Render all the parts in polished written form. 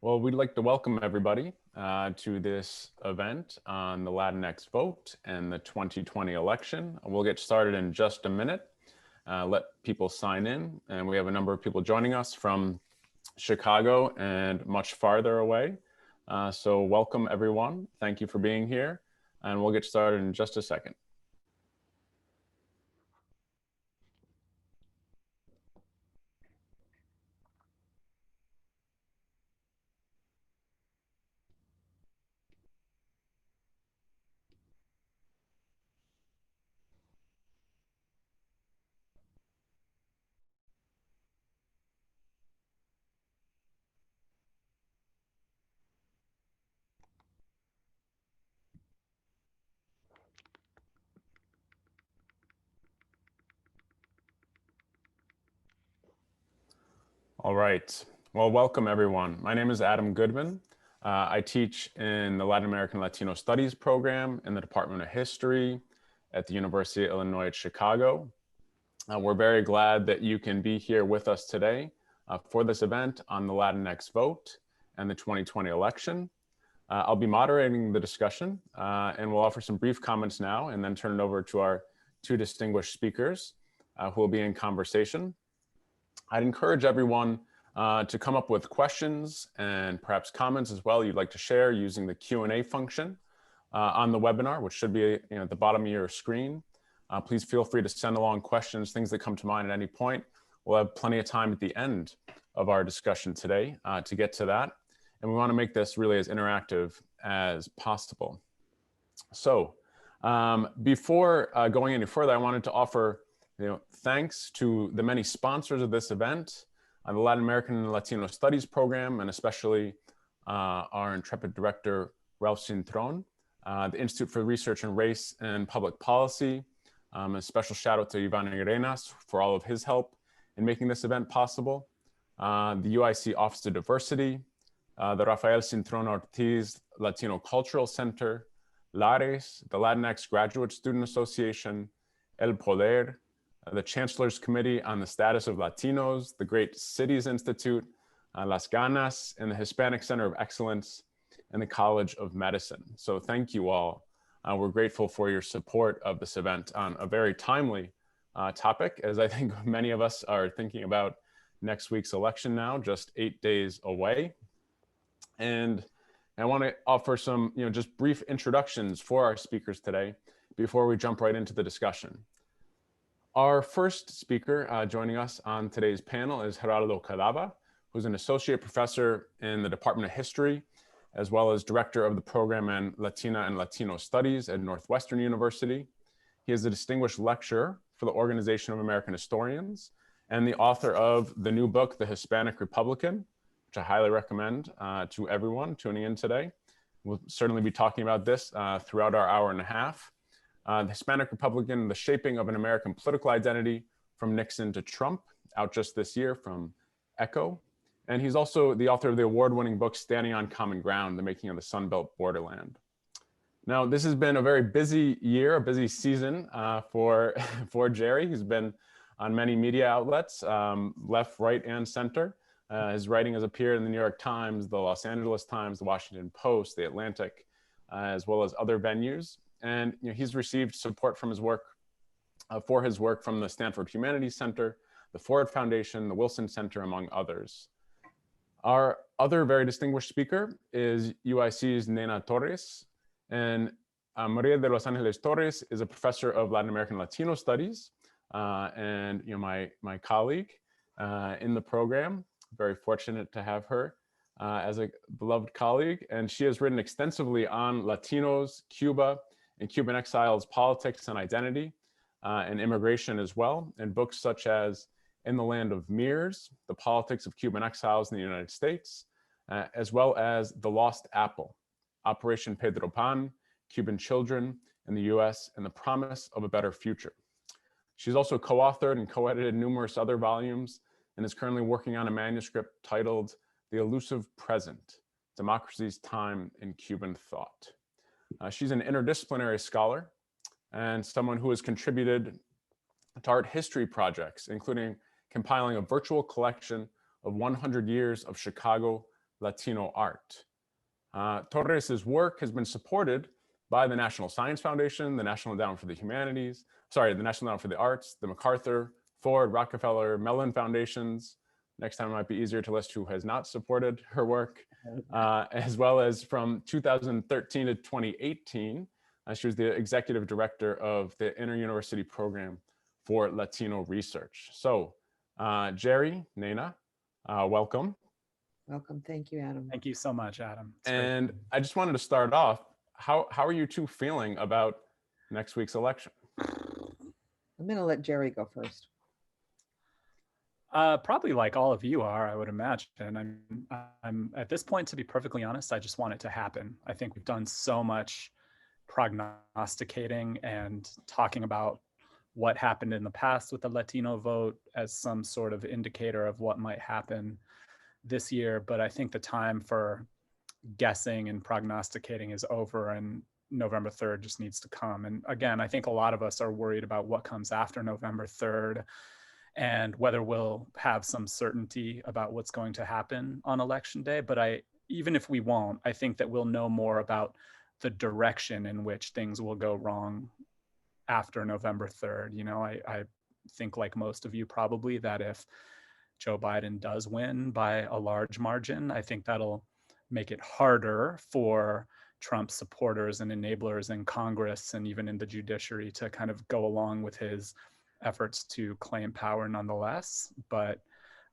Well, we'd like to welcome everybody to this event on the Latinx vote and the 2020 election. We'll get started in just a minute. Let people sign in, and we have a number of people joining us from Chicago and much farther away. So welcome everyone. Thank you for being here, and we'll get started in just a second. All right. Well, welcome everyone. My name is Adam Goodman. I teach in the Latin American Latino Studies program in the Department of History at the University of Illinois at Chicago. We're very glad that you can be here with us today for this event on the Latinx vote and the 2020 election. I'll be moderating the discussion and we'll offer some brief comments now and then turn it over to our two distinguished speakers who will be in conversation. I'd encourage everyone to come up with questions and perhaps comments as well you'd like to share using the Q&A function on the webinar, which should be at the bottom of your screen. Please feel free to send along questions, things that come to mind at any point. We'll have plenty of time at the end of our discussion today to get to that. And we want to make this really as interactive as possible. So before going any further, I wanted to offer thanks to the many sponsors of this event, the Latin American and Latino Studies program, and especially our intrepid director, Ralph Cintron, the Institute for Research in Race and Public Policy. A special shout out to Ivan Arenas for all of his help in making this event possible. The UIC Office of Diversity, the Rafael Cintron Ortiz Latino Cultural Center, LARES, the Latinx Graduate Student Association, El Poder, the Chancellor's Committee on the Status of Latinos, the Great Cities Institute, Las Ganas, and the Hispanic Center of Excellence, and the College of Medicine. So thank you all. We're grateful for your support of this event on a very timely topic, as I think many of us are thinking about next week's election now, just 8 days away. And I want to offer some just brief introductions for our speakers today before we jump right into the discussion. Our first speaker joining us on today's panel is Gerardo Cadava, who's an associate professor in the Department of History, as well as director of the program in Latina and Latino Studies at Northwestern University. He is a distinguished lecturer for the Organization of American Historians and the author of the new book, The Hispanic Republican, which I highly recommend to everyone tuning in today. We'll certainly be talking about this throughout our hour and a half. The Hispanic Republican, The Shaping of an American Political Identity from Nixon to Trump, out just this year from Echo. And he's also the author of the award-winning book, Standing on Common Ground, The Making of the Sunbelt Borderland. Now, this has been a very busy year, a busy season for Jerry. He's been on many media outlets, left, right, and center. His writing has appeared in the New York Times, the Los Angeles Times, the Washington Post, the Atlantic, as well as other venues. And he's received support from his work, for his work from the Stanford Humanities Center, the Ford Foundation, the Wilson Center, among others. Our other very distinguished speaker is UIC's Nena Torres. And Maria de Los Angeles Torres is a professor of Latin American Latino Studies and my colleague in the program. Very fortunate to have her as a beloved colleague. And she has written extensively on Latinos, Cuba, and Cuban exiles, politics and identity, and immigration as well, in books such as In the Land of Mirrors, The Politics of Cuban Exiles in the United States, as well as The Lost Apple, Operation Pedro Pan, Cuban Children in the US, and the Promise of a Better Future. She's also co-authored and co-edited numerous other volumes and is currently working on a manuscript titled The Elusive Present, Democracy's Time in Cuban Thought. She's an interdisciplinary scholar and someone who has contributed to art history projects, including compiling a virtual collection of 100 years of Chicago Latino art. Torres's work has been supported by the National Science Foundation, the National Endowment for the Humanities, the National Endowment for the Arts, the MacArthur, Ford, Rockefeller, Mellon Foundations. Next time it might be easier to list who has not supported her work, as well as from 2013 to 2018. She was the executive director of the Inter-University Program for Latino Research. So, Jerry, Nena, welcome. Welcome. Thank you, Adam. Thank you so much, Adam. And I just wanted to start off, how are you two feeling about next week's election? I'm going to let Jerry go first. Probably like all of you are, I would imagine. I'm at this point, to be perfectly honest, I just want it to happen. I think we've done so much prognosticating and talking about what happened in the past with the Latino vote as some sort of indicator of what might happen this year. But I think the time for guessing and prognosticating is over, and November 3rd just needs to come. And again, I think a lot of us are worried about what comes after November 3rd and whether we'll have some certainty about what's going to happen on election day. But even if we won't, I think that we'll know more about the direction in which things will go wrong after November 3rd. You know, I think, like most of you probably, that if Joe Biden does win by a large margin, I think that'll make it harder for Trump supporters and enablers in Congress and even in the judiciary to kind of go along with his efforts to claim power nonetheless. But,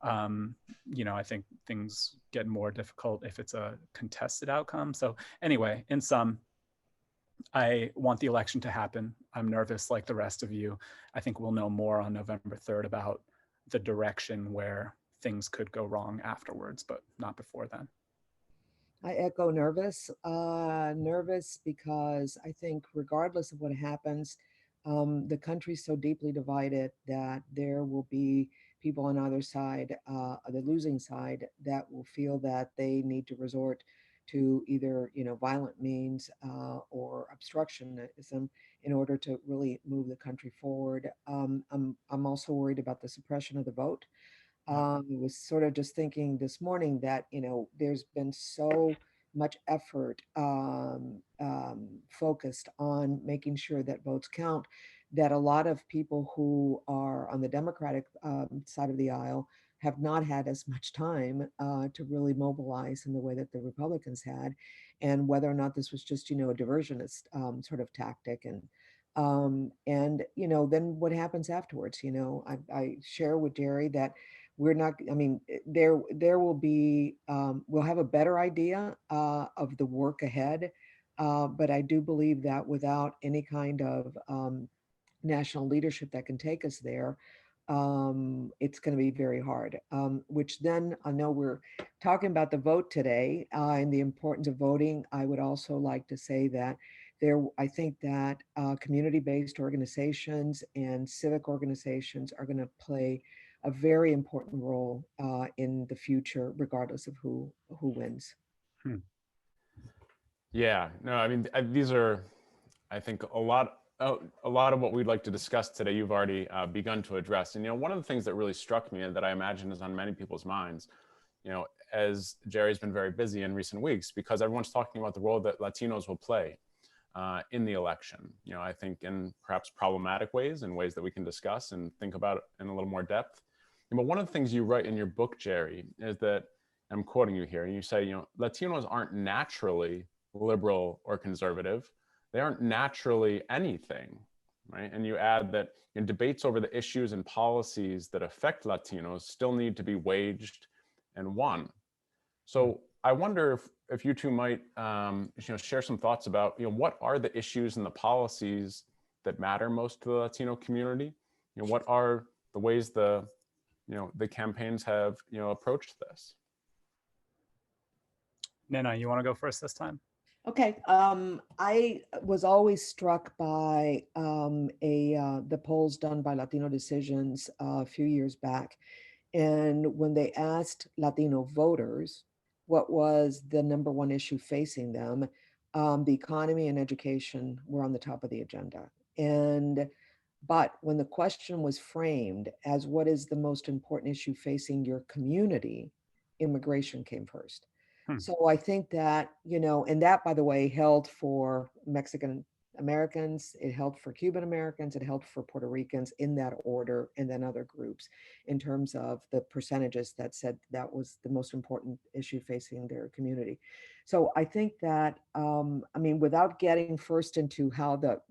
you know, I think things get more difficult if it's a contested outcome. So anyway, in sum, I want the election to happen. I'm nervous like the rest of you. I think we'll know more on November 3rd about the direction where things could go wrong afterwards, but not before then. I echo nervous. Nervous because I think regardless of what happens, the country's so deeply divided that there will be people on either side, the losing side, that will feel that they need to resort to either, you know, violent means or obstructionism in order to really move the country forward. I'm also worried about the suppression of the vote. Was sort of just thinking this morning that, you know, there's been so much effort focused on making sure that votes count, that a lot of people who are on the Democratic side of the aisle have not had as much time to really mobilize in the way that the Republicans had, and whether or not this was just, you know, a diversionist sort of tactic. And you know, then what happens afterwards? You know, I share with Jerry that we're not, I mean, there will be, we'll have a better idea of the work ahead. But I do believe that without any kind of national leadership that can take us there, it's going to be very hard. Which then, I know we're talking about the vote today and the importance of voting. I would also like to say that I think that community-based organizations and civic organizations are going to play a very important role in the future, regardless of who wins. Yeah, no, I mean, these are, I think, a lot of what we'd like to discuss today, you've already begun to address. And, you know, one of the things that really struck me and that I imagine is on many people's minds, you know, as Jerry's been very busy in recent weeks, because everyone's talking about the role that Latinos will play in the election. You know, I think in perhaps problematic ways, in ways that we can discuss and think about in a little more depth. But one of the things you write in your book, Jerry, is that, I'm quoting you here, and you say, you know, Latinos aren't naturally liberal or conservative. They aren't naturally anything, right? And you add that in debates over the issues and policies that affect Latinos still need to be waged and won. So I wonder if you two might, you know, share some thoughts about, you know, what are the issues and the policies that matter most to the Latino community? You know, what are the ways the campaigns have, you know, approached this? Nina, you want to go first this time? Okay. I was always struck by the polls done by Latino Decisions a few years back. And when they asked Latino voters what was the number one issue facing them, the economy and education were on the top of the agenda. But when the question was framed as what is the most important issue facing your community, immigration came first. Hmm. So I think that, and that, by the way, held for Mexican Americans, it held for Cuban Americans, it held for Puerto Ricans in that order, and then other groups in terms of the percentages that said that was the most important issue facing their community. So I think that, I mean, without getting first into how the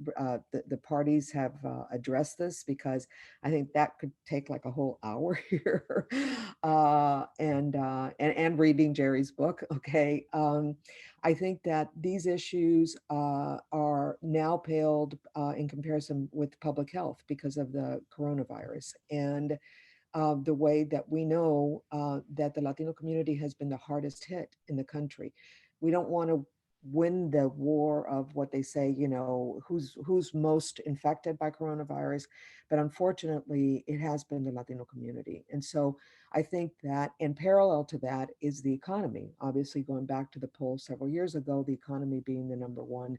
parties have addressed this, because I think that could take like a whole hour here, and reading Jerry's book. Okay, I think that these issues are now paled in comparison with public health because of the coronavirus and the way that we know that the Latino community has been the hardest hit in the country. We don't want to win the war of what they say, who's most infected by coronavirus, but unfortunately, it has been the Latino community. And so I think that in parallel to that is the economy. Obviously, going back to the poll several years ago, the economy being the number one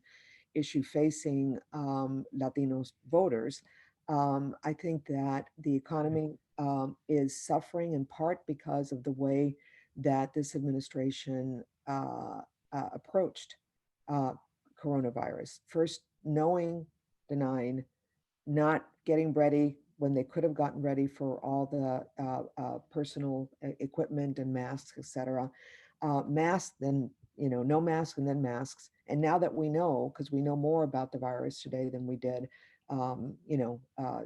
issue facing Latinos voters. I think that the economy is suffering in part because of the way that this administration approached uh, coronavirus. First, knowing, denying, not getting ready when they could have gotten ready for all the personal equipment and masks, et cetera. Masks, then, no mask and then masks. And now that we know, because we know more about the virus today than we did,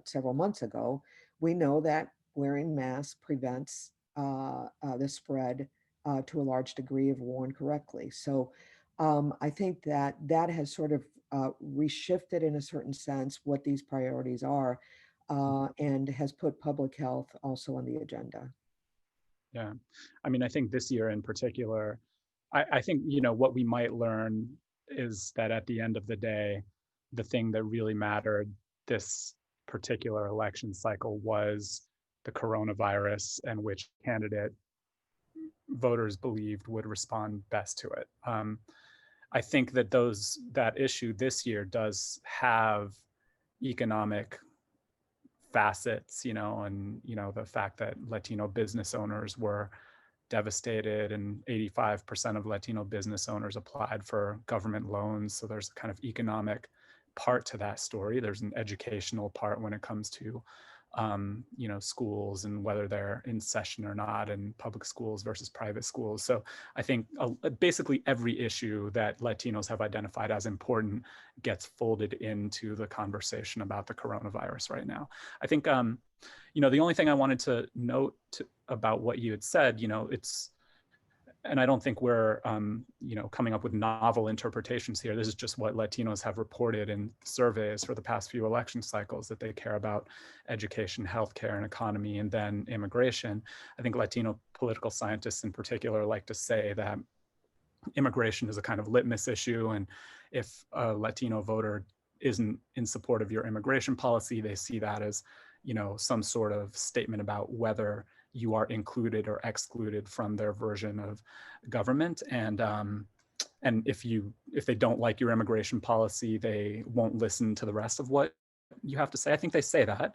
several months ago, we know that wearing masks prevents the spread to a large degree if worn correctly. So I think that that has sort of reshifted in a certain sense what these priorities are, and has put public health also on the agenda. Yeah. I mean, I think this year in particular, I think, you know, what we might learn is that at the end of the day, the thing that really mattered this particular election cycle was the coronavirus and which candidate voters believed would respond best to it. I think that that issue this year does have economic facets, you know, and you know the fact that Latino business owners were devastated and 85% of Latino business owners applied for government loans. So there's a kind of economic part to that story. There's an educational part when it comes to you know, schools and whether they're in session or not, and public schools versus private schools. So I think basically every issue that Latinos have identified as important gets folded into the conversation about the coronavirus right now. I think, you know, the only thing I wanted to note about what you had said, you know, and I don't think we're, you know, coming up with novel interpretations here. This is just what Latinos have reported in surveys for the past few election cycles, that they care about education, healthcare, and economy, and then immigration. I think Latino political scientists in particular like to say that immigration is a kind of litmus issue. And if a Latino voter isn't in support of your immigration policy, they see that as, you know, some sort of statement about whether you are included or excluded from their version of government. And if they don't like your immigration policy, they won't listen to the rest of what you have to say. I think they say that.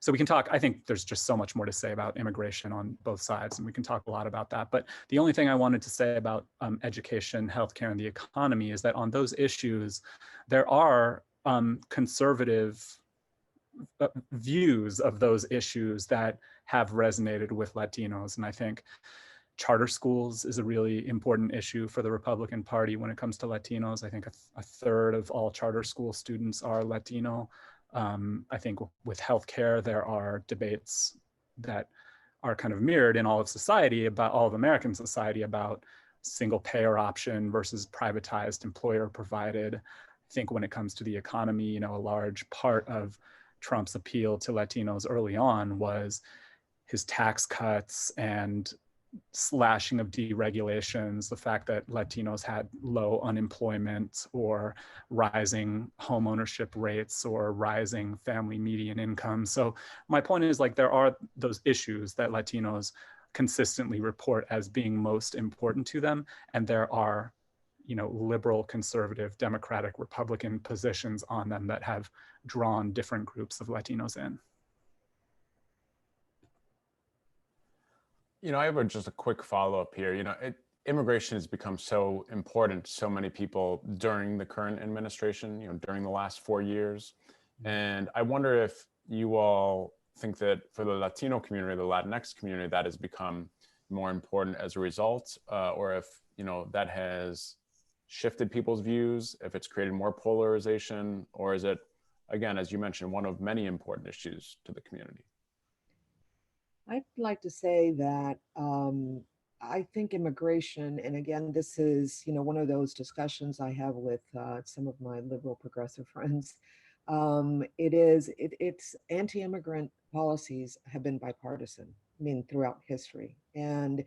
So we can talk, I think there's just so much more to say about immigration on both sides, and we can talk a lot about that. But the only thing I wanted to say about education, healthcare, and the economy is that on those issues, there are conservative views of those issues that have resonated with Latinos. And I think charter schools is a really important issue for the Republican Party when it comes to Latinos. I think a third of all charter school students are Latino. I think with healthcare, there are debates that are kind of mirrored in all of society, about all of American society, about single payer option versus privatized employer provided. I think when it comes to the economy, you know, a large part of Trump's appeal to Latinos early on was his tax cuts and slashing of deregulations, the fact that Latinos had low unemployment or rising home ownership rates or rising family median income. So my point is, like, there are those issues that Latinos consistently report as being most important to them, and there are, you know, liberal, conservative, Democratic, Republican positions on them that have drawn different groups of Latinos in. You know, I have just a quick follow-up here. You know, immigration has become so important to so many people during the current administration, during the last 4 years. And I wonder if you all think that for the Latino community, the Latinx community, that has become more important as a result, or if, that has shifted people's views, if it's created more polarization, or is it, again, as you mentioned, one of many important issues to the community? I'd like to say that I think immigration, and again, this is one of those discussions I have with some of my liberal progressive friends. It's anti-immigrant policies have been bipartisan. I mean, throughout history, and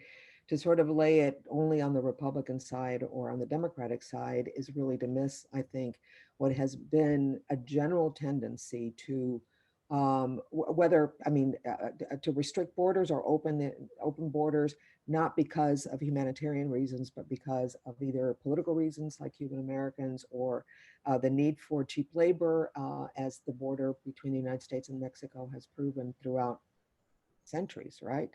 to sort of lay it only on the Republican side or on the Democratic side is really to miss, I think, what has been a general tendency to whether, I mean, to restrict borders or open borders, not because of humanitarian reasons, but because of either political reasons like Cuban Americans or the need for cheap labor, as the border between the United States and Mexico has proven throughout centuries, right?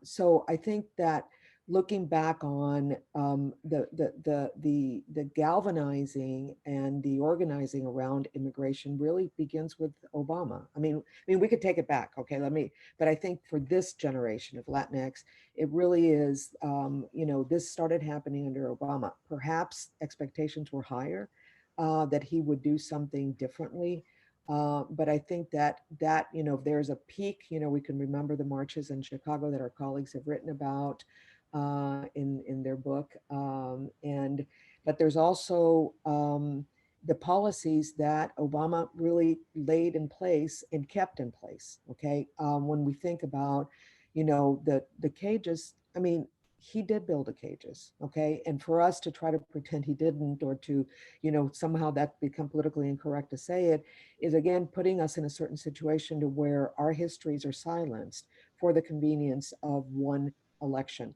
So I think that looking back on the galvanizing and the organizing around immigration really begins with Obama. I mean, we could take it back, okay? But I think for this generation of Latinx, it really is. This started happening under Obama. Perhaps expectations were higher that he would do something differently. But I think that if there's a peak, we can remember the marches in Chicago that our colleagues have written about in their book. But there's also the policies that Obama really laid in place and kept in place. Okay, when we think about, the cages, I mean, he did build the cages. Okay, and for us to try to pretend he didn't, or to, somehow that become politically incorrect to say it, is again putting us in a certain situation to where our histories are silenced for the convenience of one election.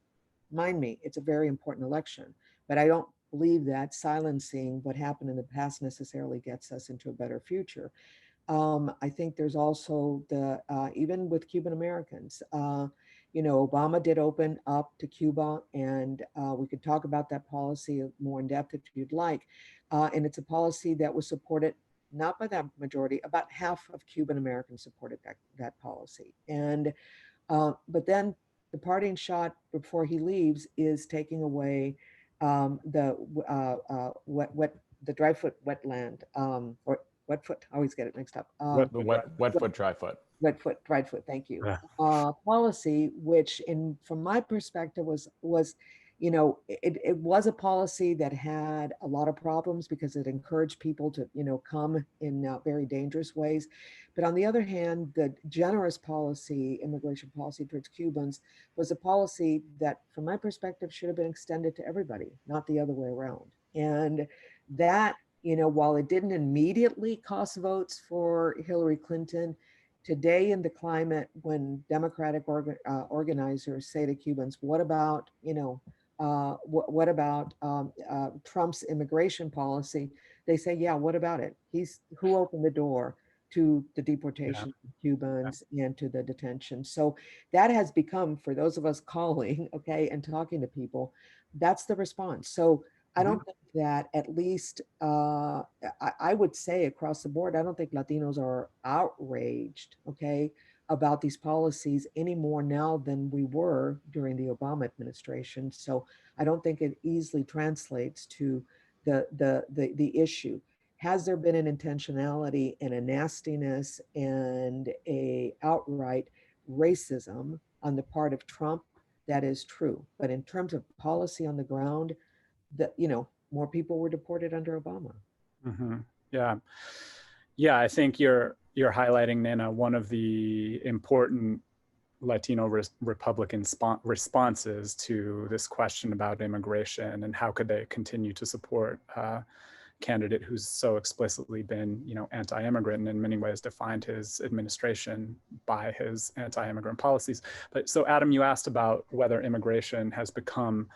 Mind me, it's a very important election, but I don't believe that silencing what happened in the past necessarily gets us into a better future. I think there's also even with Cuban Americans, Obama did open up to Cuba, and we could talk about that policy more in depth if you'd like. And it's a policy that was supported not by that majority. About half of Cuban Americans supported that policy. And but then the parting shot before he leaves is taking away the dry foot wetland, or wet foot. I always get it mixed up. Wet foot, dry foot. Wet foot, dried foot. Thank you. Yeah. Policy, which, from my perspective, was it was a policy that had a lot of problems because it encouraged people to come in very dangerous ways. But on the other hand, the generous immigration policy towards Cubans, was a policy that, from my perspective, should have been extended to everybody, not the other way around. And that, while it didn't immediately cost votes for Hillary Clinton, today in the climate when Democratic organizers say to Cubans, what about, what about Trump's immigration policy? They say, yeah, what about it? Who opened the door to the deportation of Cubans and to the detention. So that has become, for those of us calling, okay, and talking to people, that's the response. So I don't think that, at least I would say across the board, I don't think Latinos are outraged, okay, about these policies any more now than we were during the Obama administration. So I don't think it easily translates to the issue. Has there been an intentionality and a nastiness and a outright racism on the part of Trump? That is true. But in terms of policy on the ground, that more people were deported under Obama. Yeah, yeah. I think you're highlighting, Nana, one of the important Latino Republican responses to this question about immigration and how could they continue to support a candidate who's so explicitly been, anti-immigrant, and in many ways defined his administration by his anti-immigrant policies. But so, Adam, you asked about whether immigration has become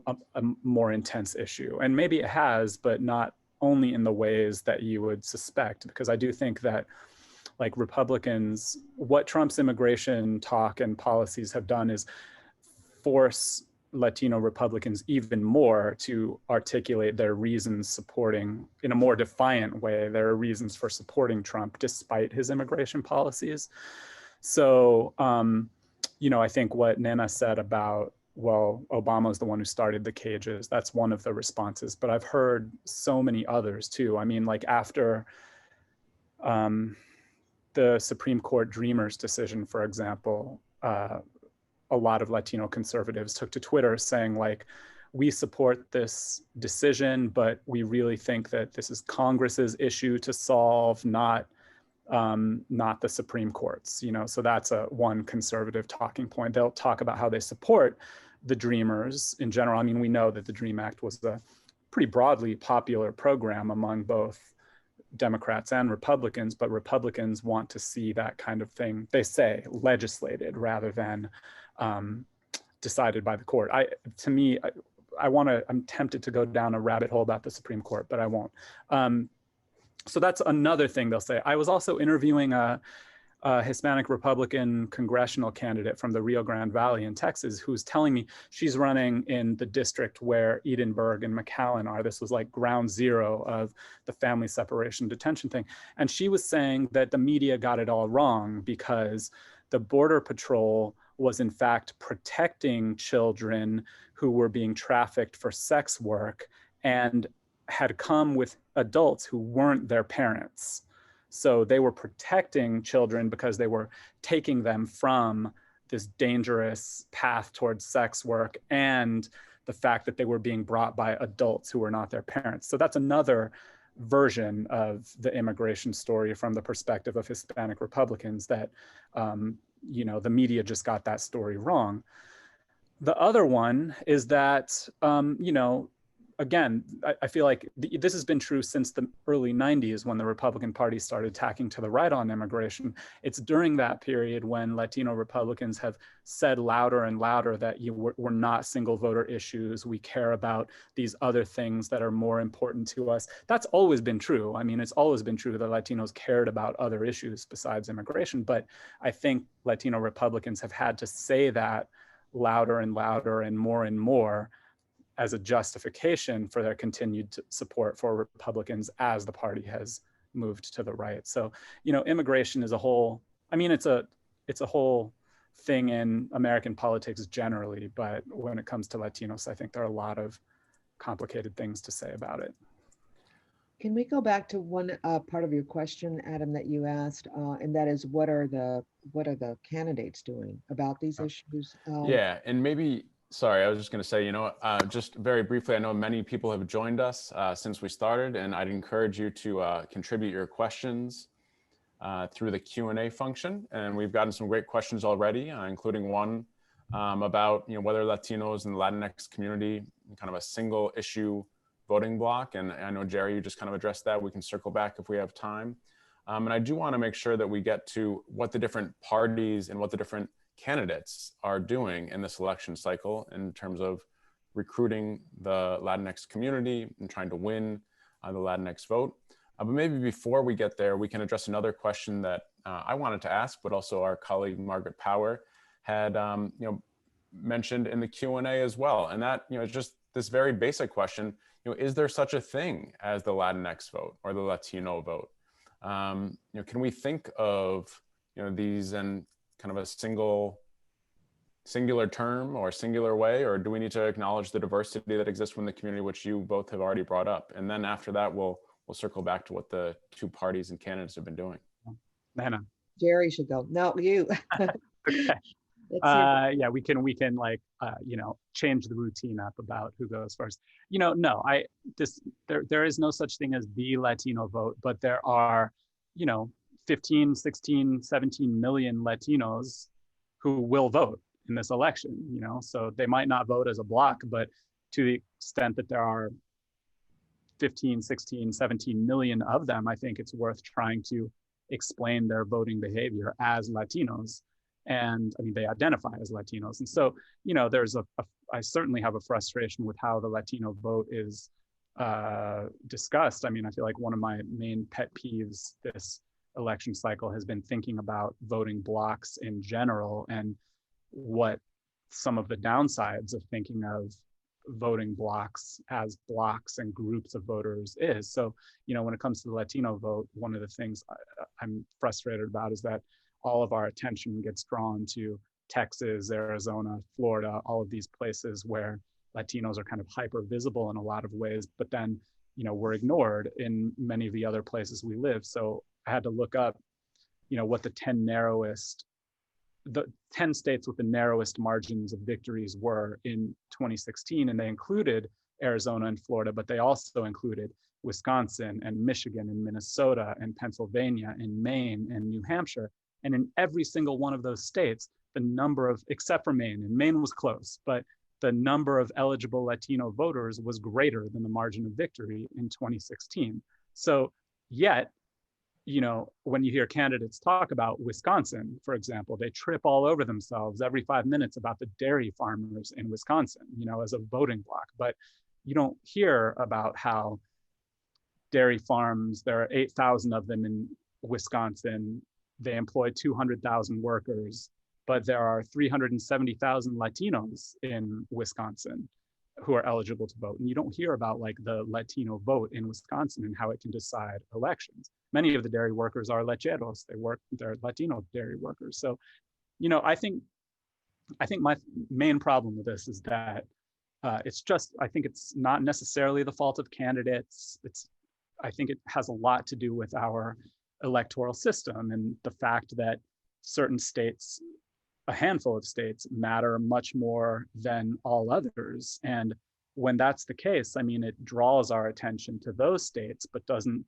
a more intense issue, and maybe it has, but not only in the ways that you would suspect, because I do think that, like Republicans, what Trump's immigration talk and policies have done is force Latino Republicans even more to articulate their reasons supporting, in a more defiant way, their reasons for supporting Trump despite his immigration policies. So, I think what Nana said about, well, Obama's the one who started the cages, that's one of the responses, but I've heard so many others too. I mean, like after the Supreme Court Dreamers decision, for example, a lot of Latino conservatives took to Twitter saying, like, we support this decision, but we really think that this is Congress's issue to solve, not the Supreme Court's. So that's one conservative talking point. They'll talk about how they support the Dreamers in general. I mean, we know that the Dream Act was a pretty broadly popular program among both Democrats and Republicans, but Republicans want to see that kind of thing, they say, legislated rather than decided by the court. I'm tempted to go down a rabbit hole about the Supreme Court, but I won't. So that's another thing they'll say. I was also interviewing a Hispanic Republican congressional candidate from the Rio Grande Valley in Texas, who's telling me she's running in the district where Edinburgh and McAllen are. This was like ground zero of the family separation detention thing. And she was saying that the media got it all wrong because the Border Patrol was in fact protecting children who were being trafficked for sex work and had come with adults who weren't their parents. So they were protecting children because they were taking them from this dangerous path towards sex work and the fact that they were being brought by adults who were not their parents. So that's another version of the immigration story from the perspective of Hispanic Republicans that, the media just got that story wrong. The other one is that, again, I feel like this has been true since the early 90s when the Republican Party started tacking to the right on immigration. It's during that period when Latino Republicans have said louder and louder that we're not single voter issues. We care about these other things that are more important to us. That's always been true. I mean, it's always been true that Latinos cared about other issues besides immigration. But I think Latino Republicans have had to say that louder and louder and more as a justification for their continued support for Republicans as the party has moved to the right. So, immigration is a whole, I mean, it's a whole thing in American politics generally, but when it comes to Latinos, I think there are a lot of complicated things to say about it. Can we go back to one part of your question, Adam, that you asked, and that is, what are the candidates doing about these issues? Yeah, and maybe, sorry, I was just going to say, just very briefly, I know many people have joined us since we started, and I'd encourage you to contribute your questions through the Q&A function. And we've gotten some great questions already, including one about whether Latinos in the Latinx community kind of a single issue voting block. And I know, Jerry, you just kind of addressed that. We can circle back if we have time. And I do want to make sure that we get to what the different parties and what the different candidates are doing in this election cycle in terms of recruiting the Latinx community and trying to win the Latinx vote. But maybe before we get there, we can address another question that I wanted to ask, but also our colleague Margaret Power had mentioned in the Q&A as well. And that is just this very basic question, is there such a thing as the Latinx vote or the Latino vote? Can we think of these in kind of a singular term or singular way, or do we need to acknowledge the diversity that exists within the community, which you both have already brought up? And then after that, we'll circle back to what the two parties and candidates have been doing. Nana. Jerry should go. No, you. Okay. Yeah, we can like change the routine up about who goes first. No, there is no such thing as the Latino vote, but there are 15, 16, 17 million Latinos who will vote in this election. So they might not vote as a block, but to the extent that there are 15, 16, 17 million of them, I think it's worth trying to explain their voting behavior as Latinos. And I mean, they identify as Latinos. And so, I certainly have a frustration with how the Latino vote is discussed. I mean, I feel like one of my main pet peeves this election cycle has been thinking about voting blocks in general and what some of the downsides of thinking of voting blocks as blocks and groups of voters is. So, when it comes to the Latino vote, one of the things I'm frustrated about is that all of our attention gets drawn to Texas, Arizona, Florida, all of these places where Latinos are kind of hyper visible in a lot of ways, but then, we're ignored in many of the other places we live. So I had to look up, what the 10 states with the narrowest margins of victories were in 2016, and they included Arizona and Florida, but they also included Wisconsin and Michigan and Minnesota and Pennsylvania and Maine and New Hampshire. And in every single one of those states, the number of, except for Maine, and Maine was close, but the number of eligible Latino voters was greater than the margin of victory in 2016. So yet, when you hear candidates talk about Wisconsin, for example, they trip all over themselves every 5 minutes about the dairy farmers in Wisconsin, as a voting bloc. But you don't hear about how dairy farms, there are 8,000 of them in Wisconsin. They employ 200,000 workers, but there are 370,000 Latinos in Wisconsin who are eligible to vote. And you don't hear about like the Latino vote in Wisconsin and how it can decide elections. Many of the dairy workers are lecheros. They're Latino dairy workers. So, I think my main problem with this is that I think it's not necessarily the fault of candidates. I think it has a lot to do with our electoral system and the fact that certain states, a handful of states, matter much more than all others. And when that's the case, it draws our attention to those states, but doesn't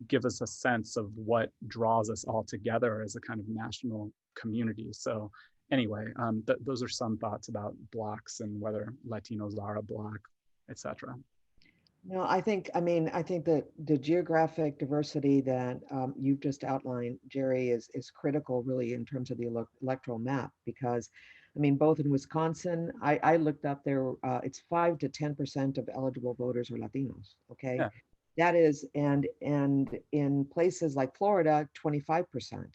give us a sense of what draws us all together as a kind of national community. So anyway, those are some thoughts about blocks and whether Latinos are a bloc, etc. No, I think that the geographic diversity that you've just outlined, Jerry, is critical really in terms of the electoral map, because both in Wisconsin, I looked up there, it's 5 to 10% of eligible voters are Latinos. Okay. Yeah. That is, and in places like Florida, 25%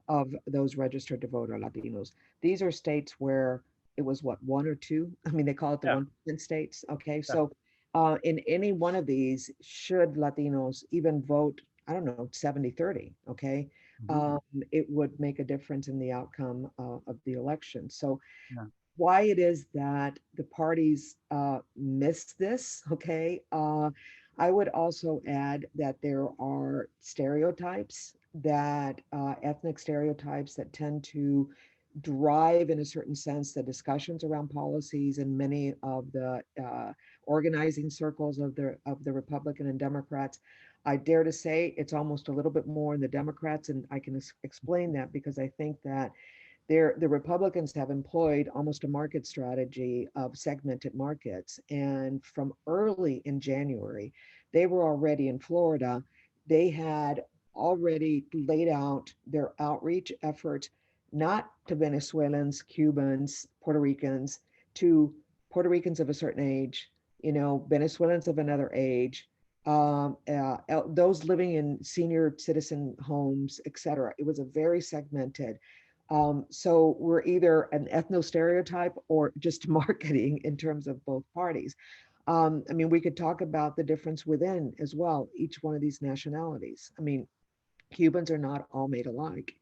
of those registered to vote are Latinos. These are states where it was what, 1 or 2? They call it the 1% states. Okay. Yeah. So in any one of these, should Latinos even vote, I don't know, 70-30, okay, it would make a difference in the outcome of the election. So why it is that the parties miss this, okay, I would also add that there are stereotypes, that ethnic stereotypes that tend to drive, in a certain sense, the discussions around policies in many of the organizing circles of the Republican and Democrats. I dare to say it's almost a little bit more in the Democrats, and I can explain that because I think that the Republicans have employed almost a market strategy of segmented markets. And from early in January, they were already in Florida. They had already laid out their outreach efforts, not to Venezuelans, Cubans, Puerto Ricans, to Puerto Ricans of a certain age, Venezuelans of another age, those living in senior citizen homes, etc. It was a very segmented. So we're either an ethno stereotype or just marketing in terms of both parties. We could talk about the difference within as well, each one of these nationalities. Cubans are not all made alike.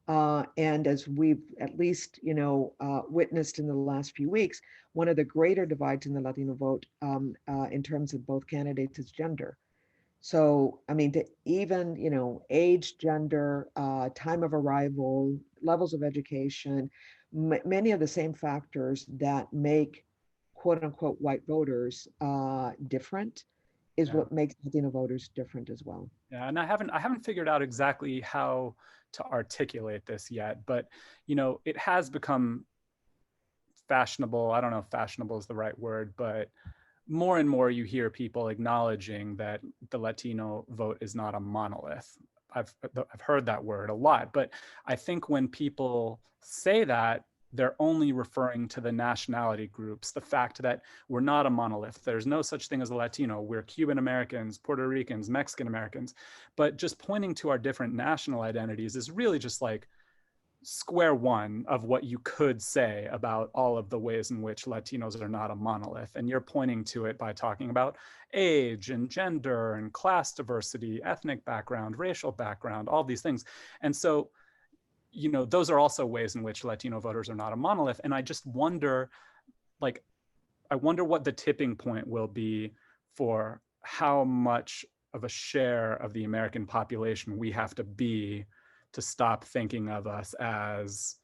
And as we've at least, witnessed in the last few weeks, one of the greater divides in the Latino vote in terms of both candidates is gender. So, to even, age, gender, time of arrival, levels of education, many of the same factors that make quote unquote white voters different is what makes Latino voters different as well. Yeah, and I haven't figured out exactly how to articulate this yet, but it has become fashionable. I don't know if fashionable is the right word, but more and more you hear people acknowledging that the Latino vote is not a monolith. I've heard that word a lot, but I think when people say that, they're only referring to the nationality groups, the fact that we're not a monolith. There's no such thing as a Latino. We're Cuban Americans, Puerto Ricans, Mexican Americans, but just pointing to our different national identities is really just like square one of what you could say about all of the ways in which Latinos are not a monolith. And you're pointing to it by talking about age and gender and class diversity, ethnic background, racial background, all these things. And so, you know, those are also ways in which Latino voters are not a monolith. And I just wonder, like, I wonder what the tipping point will be for how much of a share of the American population we have to be to stop thinking of us as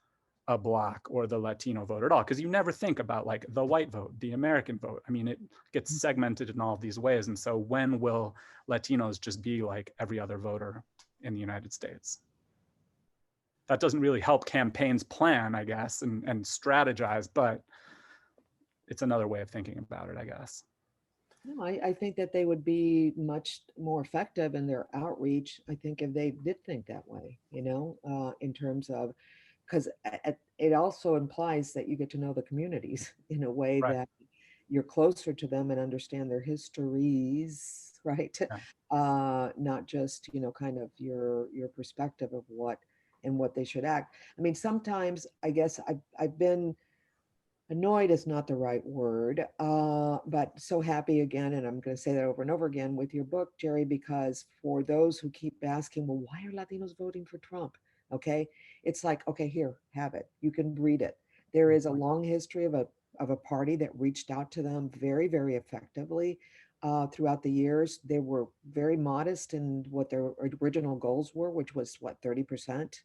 a Black or the Latino vote at all. Because you never think about like the white vote, the American vote. I mean, it gets segmented in all of these ways. And so when will Latinos just be like every other voter in the United States? That doesn't really help campaigns plan, I guess, and strategize, but it's another way of thinking about it, I guess. No, I think that they would be much more effective in their outreach, I think, if they did think that way, you know, in terms of, because it also implies that you get to know the communities in a way Right. that you're closer to them and understand their histories, right? Yeah. Not just, you know, kind of your perspective of what and what they should act. I mean, sometimes I guess I've been annoyed is not the right word, but so happy again, and I'm going to say that over and over again with your book, Jerry, because for those who keep asking, well, why are Latinos voting for Trump? Okay, it's like, okay, here, have it. You can read it. There is a long history of a party that reached out to them very, very effectively throughout the years. They were very modest in what their original goals were, which was what, 30%.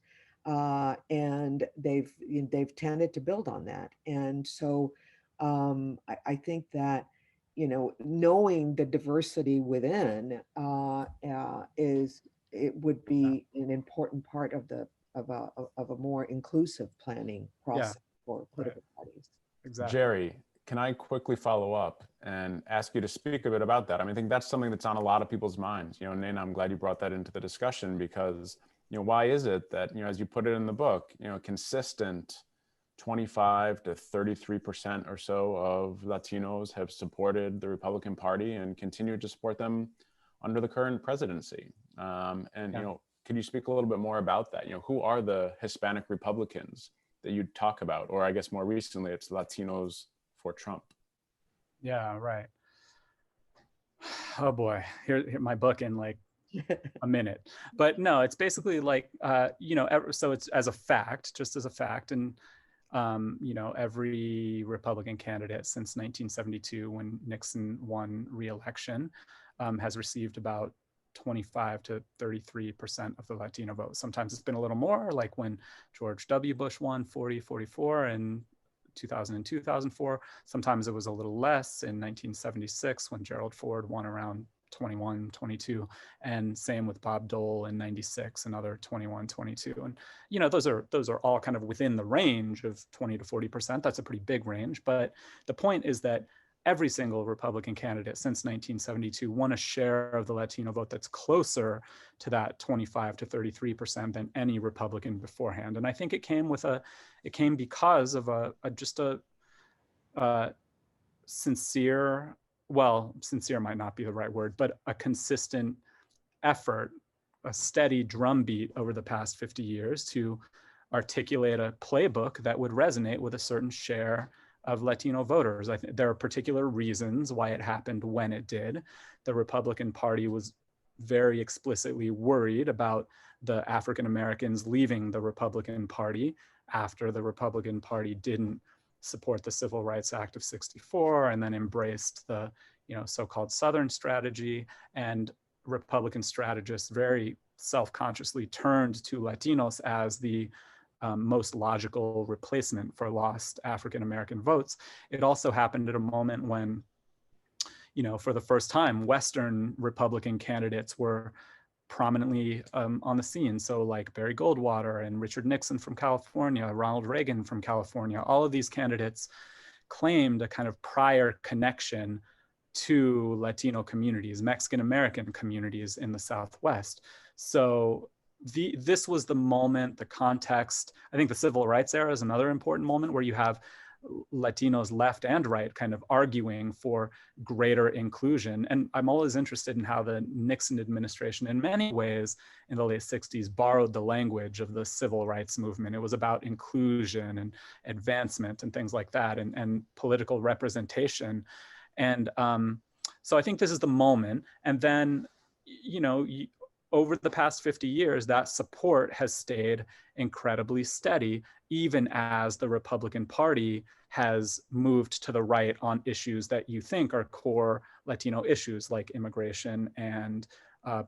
And they've tended to build on that. And so I think that, you know, knowing the diversity within it would be an important part of a more inclusive planning process for political parties. Exactly. Jerry, can I quickly follow up and ask you to speak a bit about that? I mean, I think that's something that's on a lot of people's minds. You know, Nana, I'm glad you brought that into the discussion because, you know, why is it that, you know, as you put it in the book, you know, consistent 25 to 33% or so of Latinos have supported the Republican Party and continue to support them under the current presidency. You know, could you speak a little bit more about that? You know, who are the Hispanic Republicans that you talk about? Or I guess more recently, it's Latinos for Trump. Yeah, right. Oh boy, here my book in like a minute. But no, it's basically like, you know, so it's as a fact, just as a fact. And, you know, every Republican candidate since 1972, when Nixon won re-election, has received about 25 to 33% of the Latino vote. Sometimes it's been a little more, like when George W. Bush won 40, 44, and 2000 and 2004. Sometimes it was a little less in 1976 when Gerald Ford won around 21, 22, and same with Bob Dole in 96, another 21, 22. And, you know, those are all kind of within the range of 20 to 40%. That's a pretty big range. But the point is that every single Republican candidate since 1972 won a share of the Latino vote that's closer to that 25 to 33% than any Republican beforehand. And I think it came because of just a sincere, well, sincere might not be the right word, but a consistent effort, a steady drumbeat over the past 50 years to articulate a playbook that would resonate with a certain share of Latino voters. I think there are particular reasons why it happened when it did. The Republican Party was very explicitly worried about the African Americans leaving the Republican Party after the Republican Party didn't support the Civil Rights Act of '64 and then embraced the, you know, so-called Southern strategy. And Republican strategists very self-consciously turned to Latinos as the most logical replacement for lost African American votes. It also happened at a moment when, you know, for the first time, Western Republican candidates were prominently on the scene. So like Barry Goldwater and Richard Nixon from California, Ronald Reagan from California, all of these candidates claimed a kind of prior connection to Latino communities, Mexican American communities in the Southwest. So this was the moment, the context. I think the civil rights era is another important moment where you have Latinos left and right kind of arguing for greater inclusion. And I'm always interested in how the Nixon administration, in many ways in the late 60s, borrowed the language of the civil rights movement. It was about inclusion and advancement and things like that, and political representation. And so I think this is the moment. And then, you know, over the past 50 years, that support has stayed incredibly steady, even as the Republican Party has moved to the right on issues that you think are core Latino issues like immigration and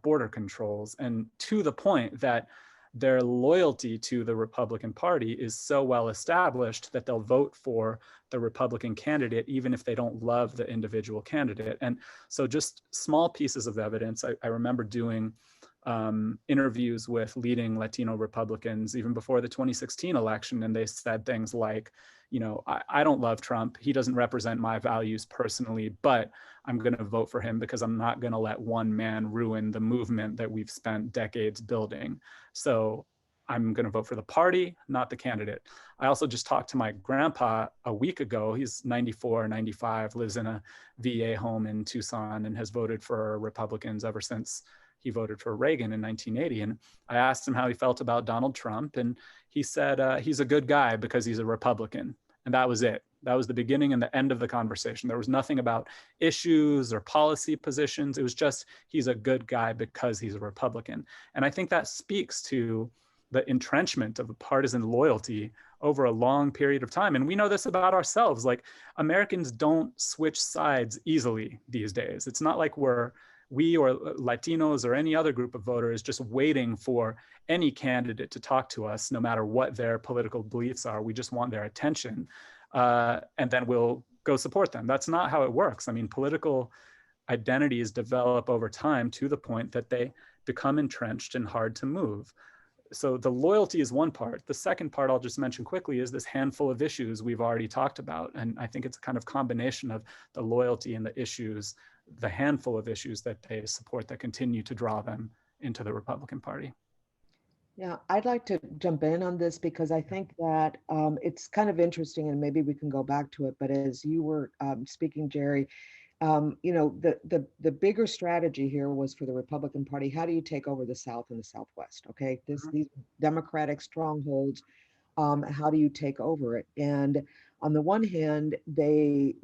border controls. And to the point that their loyalty to the Republican Party is so well established that they'll vote for the Republican candidate, even if they don't love the individual candidate. And so just small pieces of evidence. I remember doing interviews with leading Latino Republicans even before the 2016 election. And they said things like, you know, I don't love Trump. He doesn't represent my values personally, but I'm going to vote for him because I'm not going to let one man ruin the movement that we've spent decades building. So I'm going to vote for the party, not the candidate. I also just talked to my grandpa a week ago. He's 94, 95, lives in a VA home in Tucson and has voted for Republicans ever since he voted for Reagan in 1980. And I asked him how he felt about Donald Trump. And he said he's a good guy because he's a Republican. And that was it. That was the beginning and the end of the conversation. There was nothing about issues or policy positions. It was just, he's a good guy because he's a Republican. And I think that speaks to the entrenchment of a partisan loyalty over a long period of time. And we know this about ourselves. Like, Americans don't switch sides easily these days. It's not like we or Latinos or any other group of voters just waiting for any candidate to talk to us, no matter what their political beliefs are. We just want their attention, and then we'll go support them. That's not how it works. I mean, political identities develop over time to the point that they become entrenched and hard to move. So the loyalty is one part. The second part I'll just mention quickly is this handful of issues we've already talked about. And I think it's a kind of combination of the loyalty and the issues, the handful of issues that they support that continue to draw them into the Republican Party. Yeah, I'd like to jump in on this because I think that it's kind of interesting, and maybe we can go back to it. But as you were speaking, Jerry, you know, the bigger strategy here was for the Republican Party. How do you take over the South and the Southwest? Okay, these Democratic strongholds. How do you take over it? And on the one hand, they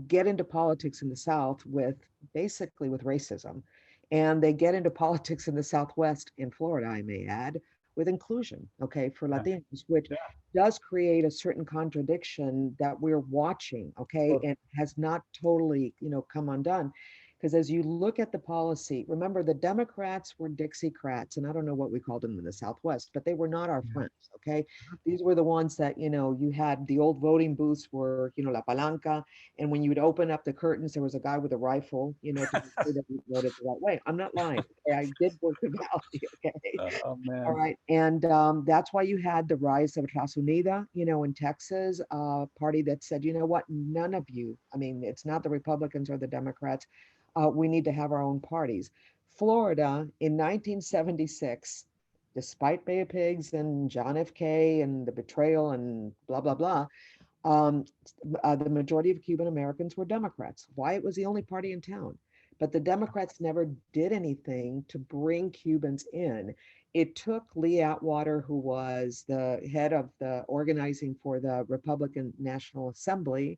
get into politics in the South with basically with racism. And they get into politics in the Southwest, in Florida, I may add, with inclusion, okay, for Latinos, which does create a certain contradiction that we're watching, okay, and has not totally, you know, come undone. Because as you look at the policy, remember the Democrats were Dixiecrats, and I don't know what we called them in the Southwest, but they were not our friends, okay? These were the ones that, you know, you had the old voting booths were, you know, La Palanca, and when you would open up the curtains, there was a guy with a rifle, you know, to make sure that we voted the right way. I'm not lying, okay? I did work the valley, okay? Oh, man. All right, and that's why you had the rise of Raza Unida, you know, in Texas, party that said, you know what, none of you, I mean, it's not the Republicans or the Democrats, we need to have our own parties. Florida in 1976, despite Bay of Pigs and John F. K. and the betrayal and blah, blah, blah, the majority of Cuban Americans were Democrats. Why? It was the only party in town. But the Democrats never did anything to bring Cubans in. It took Lee Atwater, who was the head of the organizing for the Republican National Assembly,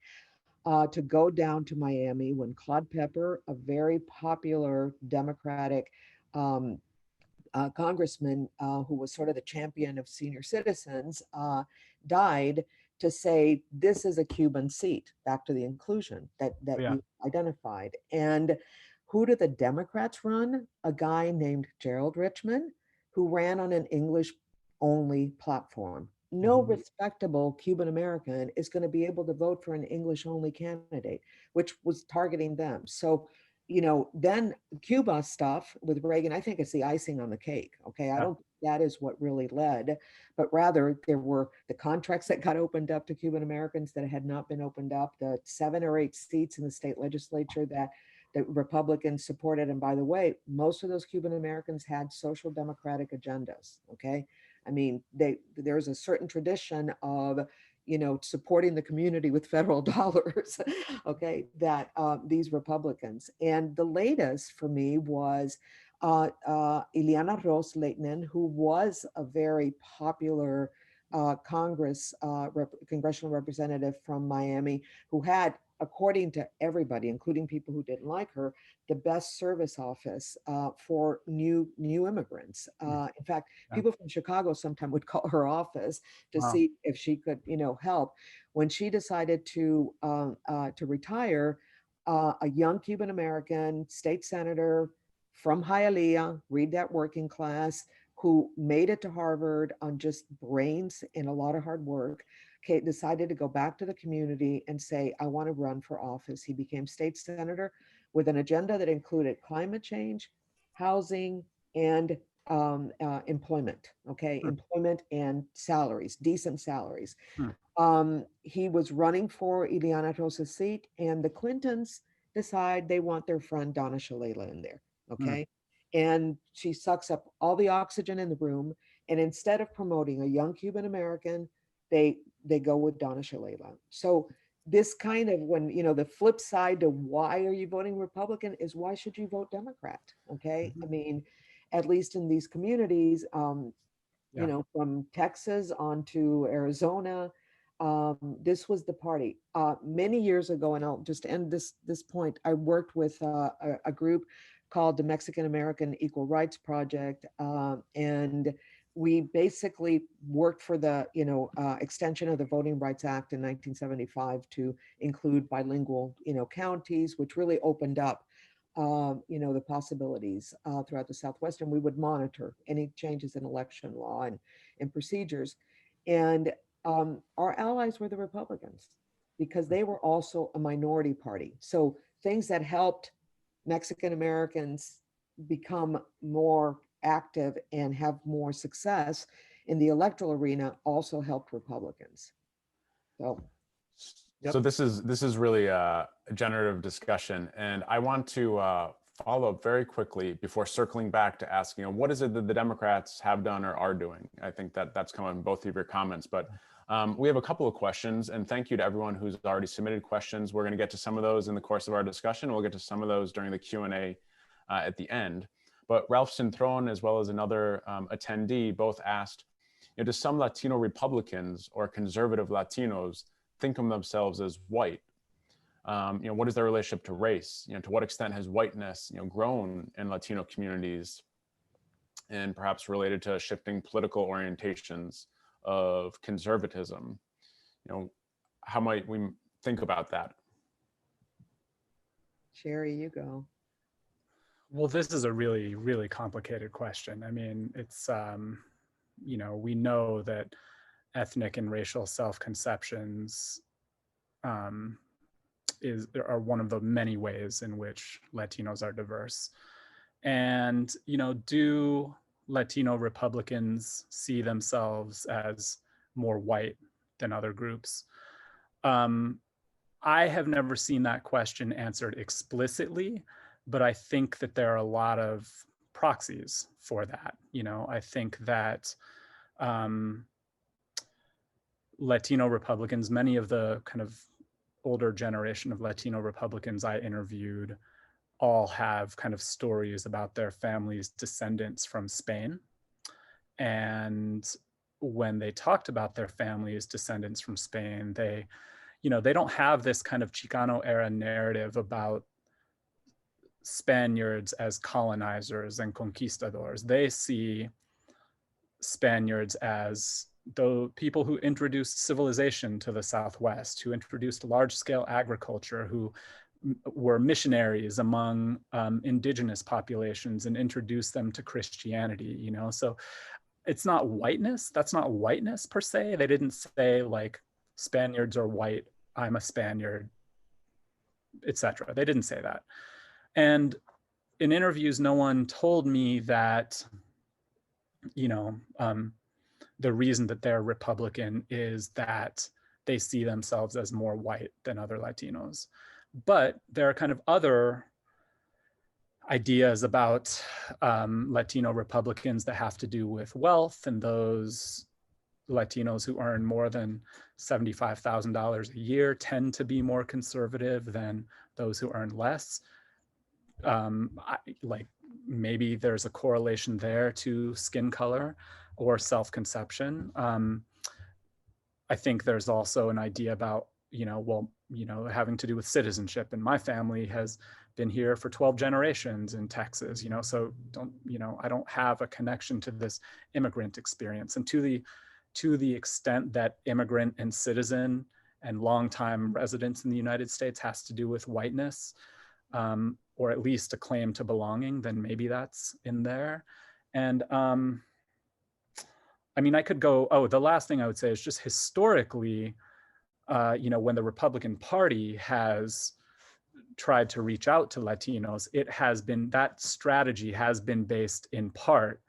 to go down to Miami when Claude Pepper, a very popular Democratic congressman who was sort of the champion of senior citizens, died, to say this is a Cuban seat, back to the inclusion that you identified. And who do the Democrats run? A guy named Gerald Richmond, who ran on an English only platform. No respectable Cuban American is going to be able to vote for an English only candidate, which was targeting them. So, you know, then Cuba stuff with Reagan, I think it's the icing on the cake. Okay. I don't think that is what really led, but rather there were the contracts that got opened up to Cuban Americans that had not been opened up, the 7 or 8 seats in the state legislature that the Republicans supported. And by the way, most of those Cuban Americans had social democratic agendas. Okay. I mean, there's a certain tradition of, supporting the community with federal dollars, okay, that these Republicans. And the latest for me was Ileana Ros Lehtinen, who was a very popular congressional representative from Miami, who had, according to everybody, including people who didn't like her, the best service office for new immigrants. In fact, people from Chicago sometimes would call her office to see if she could, help. When she decided to retire, a young Cuban American state senator from Hialeah, read that, working class, who made it to Harvard on just brains and a lot of hard work, decided to go back to the community and say, I want to run for office. He became state senator with an agenda that included climate change, housing, and employment, okay? Employment and salaries, decent salaries. He was running for Ileana Ros's seat, and the Clintons decide they want their friend Donna Shalala in there, okay? And she sucks up all the oxygen in the room. And instead of promoting a young Cuban American, they go with Donna Shalala. So this kind of, when, the flip side to why are you voting Republican is, why should you vote Democrat? Okay. I mean, at least in these communities, from Texas on to Arizona, this was the party. Many years ago, and I'll just end this point, I worked with a group called the Mexican American Equal Rights Project, and we basically worked for the extension of the Voting Rights Act in 1975 to include bilingual counties, which really opened up the possibilities throughout the Southwest. And we would monitor any changes in election law and procedures. And our allies were the Republicans, because they were also a minority party. So things that helped Mexican Americans become more active and have more success in the electoral arena also helped Republicans. So this is really a generative discussion, and I want to follow up very quickly before circling back to ask, what is it that the Democrats have done or are doing? I think that's come in both of your comments, but we have a couple of questions, and thank you to everyone who's already submitted questions. We're going to get to some of those in the course of our discussion. We'll get to some of those during the Q&A at the end. But Ralph Cintron, as well as another attendee, both asked, do some Latino Republicans or conservative Latinos think of themselves as white? What is their relationship to race? To what extent has whiteness, grown in Latino communities, and perhaps related to shifting political orientations of conservatism? How might we think about that? Sherry, you go. Well, this is a really, really complicated question. I mean, it's, we know that ethnic and racial self-conceptions are one of the many ways in which Latinos are diverse. And, do Latino Republicans see themselves as more white than other groups? I have never seen that question answered explicitly, but I think that there are a lot of proxies for that. I think that Latino Republicans, many of the kind of older generation of Latino Republicans I interviewed, all have kind of stories about their families' descendants from Spain. And when they talked about their families' descendants from Spain, they don't have this kind of Chicano era narrative about Spaniards as colonizers and conquistadors. They see Spaniards as the people who introduced civilization to the Southwest, who introduced large-scale agriculture, who were missionaries among indigenous populations and introduced them to Christianity, So it's not whiteness. That's not whiteness per se. They didn't say like Spaniards are white, I'm a Spaniard, etc. They didn't say that. And in interviews, no one told me that, the reason that they're Republican is that they see themselves as more white than other Latinos. But there are kind of other ideas about Latino Republicans that have to do with wealth, and those Latinos who earn more than $75,000 a year tend to be more conservative than those who earn less. Like maybe there's a correlation there to skin color or self-conception. I think there's also an idea about, having to do with citizenship. And my family has been here for 12 generations in Texas, so I don't have a connection to this immigrant experience. And to the extent that immigrant and citizen and longtime residence in the United States has to do with whiteness, or at least a claim to belonging, then maybe that's in there. And I could go, the last thing I would say is just historically, when the Republican Party has tried to reach out to Latinos, that strategy has been based in part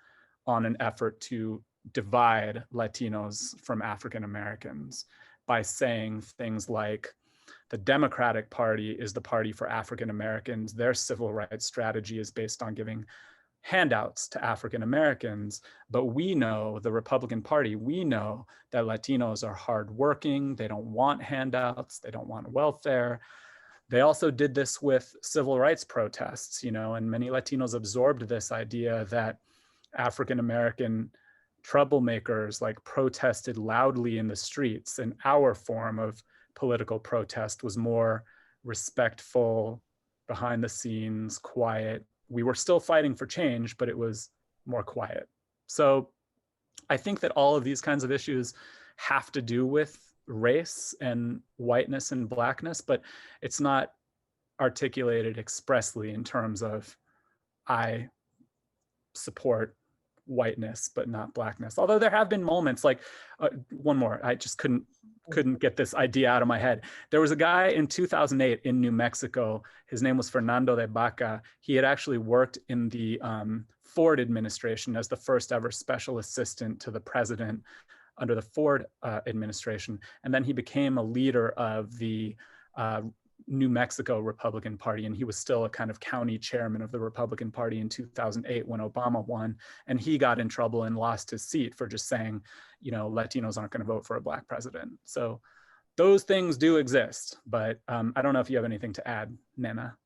on an effort to divide Latinos from African Americans by saying things like, the Democratic Party is the party for African Americans. Their civil rights strategy is based on giving handouts to African Americans. But we know, the Republican Party, we know that Latinos are hardworking. They don't want handouts. They don't want welfare. They also did this with civil rights protests, and many Latinos absorbed this idea that African American troublemakers like protested loudly in the streets, and our form of political protest was more respectful, behind the scenes, quiet. We were still fighting for change, but it was more quiet. So I think that all of these kinds of issues have to do with race and whiteness and blackness, but it's not articulated expressly in terms of, I support whiteness but not blackness. Although there have been moments like, one more, I just couldn't get this idea out of my head. There was a guy in 2008 in New Mexico. His name was Fernando de Baca. He had actually worked in the Ford administration as the first ever special assistant to the president under the Ford administration. And then he became a leader of the New Mexico Republican Party, and he was still a kind of county chairman of the Republican Party in 2008 when Obama won, and he got in trouble and lost his seat for just saying, Latinos aren't going to vote for a black president. So those things do exist, but I don't know if you have anything to add, Nana.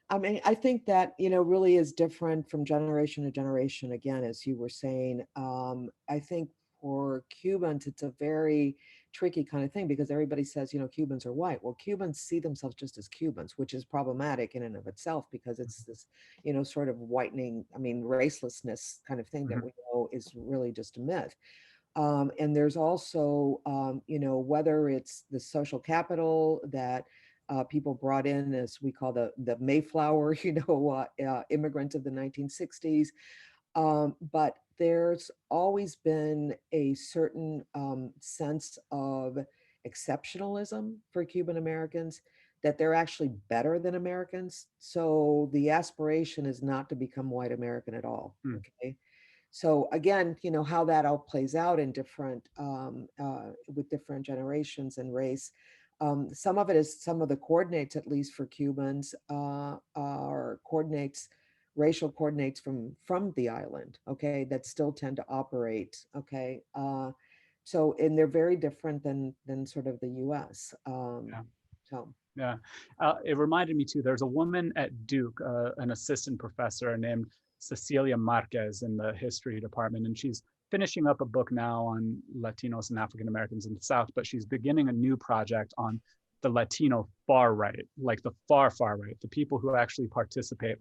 I think that, really is different from generation to generation. Again, as you were saying, I think for Cubans, it's a very tricky kind of thing because everybody says, Cubans are white. Well, Cubans see themselves just as Cubans, which is problematic in and of itself because it's this, sort of whitening, racelessness kind of thing that we know is really just a myth. And there's also, whether it's the social capital that people brought in, as we call the Mayflower, immigrants of the 1960s. But there's always been a certain sense of exceptionalism for Cuban Americans, that they're actually better than Americans. So the aspiration is not to become white American at all. Okay. So again, how that all plays out in different, with different generations and race. Some of it is, some of the coordinates, at least for Cubans, are coordinates, racial coordinates from the island, okay, that still tend to operate, okay. So, and they're very different than sort of the US. Yeah, it reminded me too, there's a woman at Duke, an assistant professor named Cecilia Marquez in the history department, and she's finishing up a book now on Latinos and African Americans in the South, but she's beginning a new project on the Latino far right, like the far right, the people who actually participate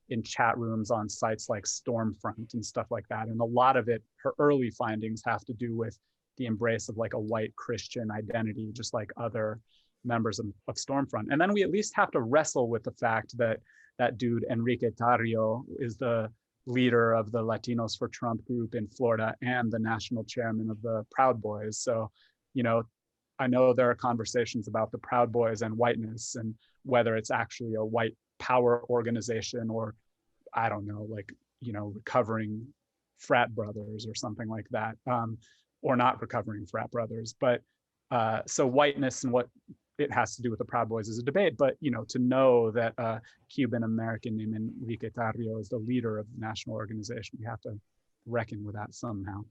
in chat rooms on sites like Stormfront and stuff like that. And a lot of it, her early findings have to do with the embrace of like a white Christian identity, just like other members of Stormfront. And then we at least have to wrestle with the fact that that dude, Enrique Tario, is the leader of the Latinos for Trump group in Florida and the national chairman of the Proud Boys. So, I know there are conversations about the Proud Boys and whiteness and whether it's actually a white power organization or, I don't know, like, recovering frat brothers or something like that, or not recovering frat brothers. But so whiteness and what it has to do with the Proud Boys is a debate, but to know that a Cuban American named Enrique Tario is the leader of the national organization, we have to reckon with that somehow.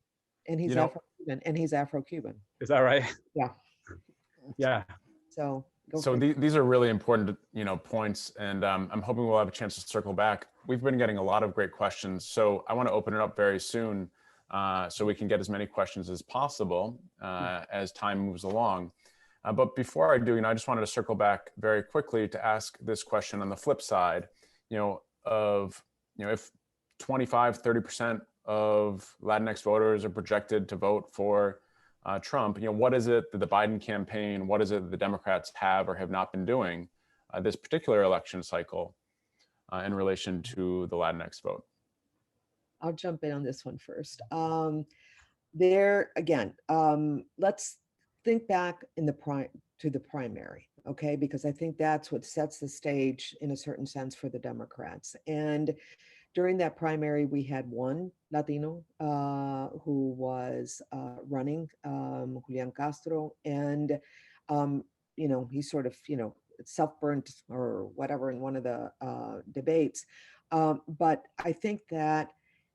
And he's Afro Cuban, and he's Afro-Cuban. Is that right? Yeah. Yeah. So go So for it. these are really important, points, and I'm hoping we'll have a chance to circle back. We've been getting a lot of great questions, so I want to open it up very soon, so we can get as many questions as possible as time moves along. But before I do, I just wanted to circle back very quickly to ask this question on the flip side, if 25, 30% of Latinx voters are projected to vote for Trump, what is it that the Biden campaign, what is it that the Democrats have or have not been doing this particular election cycle in relation to the Latinx vote? I'll jump in on this one first. There again, let's think back to the primary, okay? Because I think that's what sets the stage in a certain sense for the Democrats. And during that primary, we had one Latino who was running, Julian Castro, and he sort of self-burnt or whatever in one of the debates. But I think that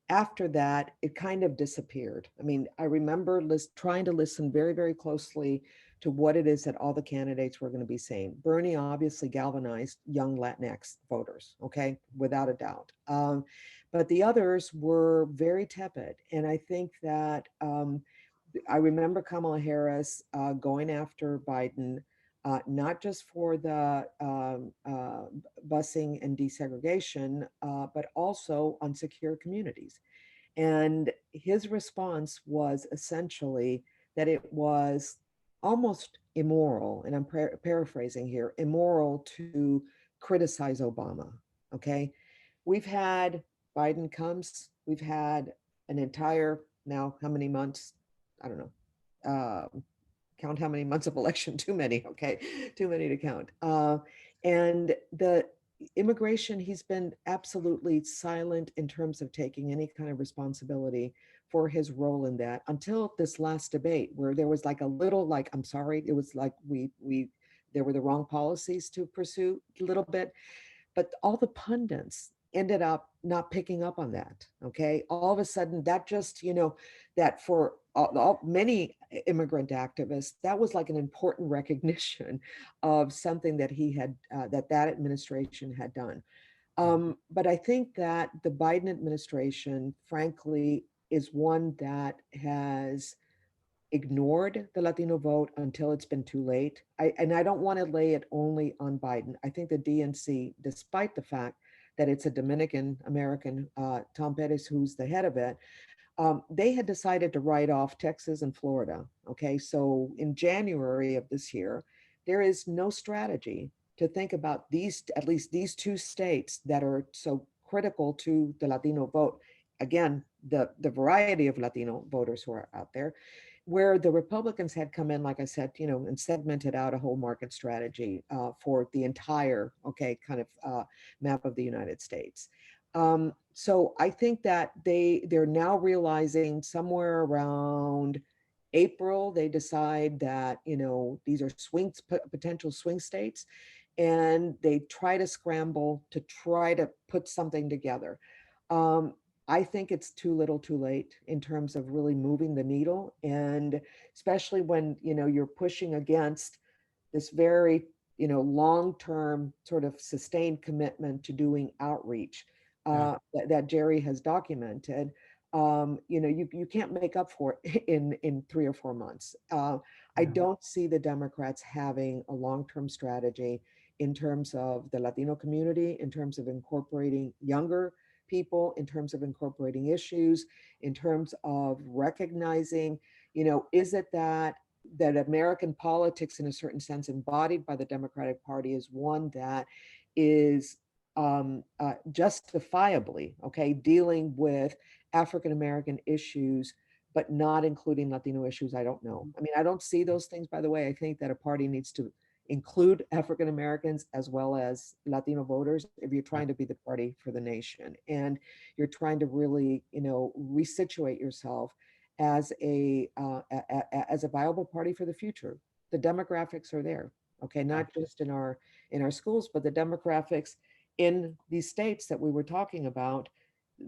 after that, it kind of disappeared. I mean, I remember trying to listen very, very closely to what it is that all the candidates were going to be saying. Bernie obviously galvanized young Latinx voters, okay, without a doubt. But the others were very tepid. And I think that I remember Kamala Harris going after Biden, not just for the busing and desegregation, but also on secure communities. And his response was essentially that it was almost immoral, and I'm paraphrasing here, immoral to criticize Obama. Okay. We've had Biden comes, we've had an entire, now how many months? I don't know. Count how many months of election, too many, okay, too many to count. And the immigration, he's been absolutely silent in terms of taking any kind of responsibility for his role in that until this last debate where there was like a little, like, I'm sorry, it was like there were the wrong policies to pursue a little bit, but all the pundits ended up not picking up on that. Okay. All of a sudden that just, that for many immigrant activists, that was like an important recognition of something that he had, that administration had done. But I think that the Biden administration, frankly, is one that has ignored the Latino vote until it's been too late. And I don't want to lay it only on Biden. I think the DNC, despite the fact that it's a Dominican American, Tom Perez, who's the head of it, they had decided to write off Texas and Florida. Okay, so in January of this year, there is no strategy to think about at least these two states that are so critical to the Latino vote. Again, the variety of Latino voters who are out there, where the Republicans had come in, like I said, and segmented out a whole market strategy for the entire, kind of map of the United States. So I think that they're now realizing somewhere around April, they decide that, these are potential swing states, and they try to scramble to try to put something together. I think it's too little too late in terms of really moving the needle. And especially when, you're pushing against this very, long-term sort of sustained commitment to doing outreach that Jerry has documented. You can't make up for it in 3 or 4 months. I don't see the Democrats having a long-term strategy in terms of the Latino community, in terms of incorporating younger people, in terms of incorporating issues, in terms of recognizing, is it that American politics, in a certain sense, embodied by the Democratic Party, is one that is justifiably, dealing with African American issues, but not including Latino issues? I don't know. I mean, I don't see those things, by the way. I think that a party needs to include African Americans as well as Latino voters if you're trying to be the party for the nation, and you're trying to really, resituate yourself as a viable party for the future. The demographics are there, not just in our schools, but the demographics in these states that we were talking about.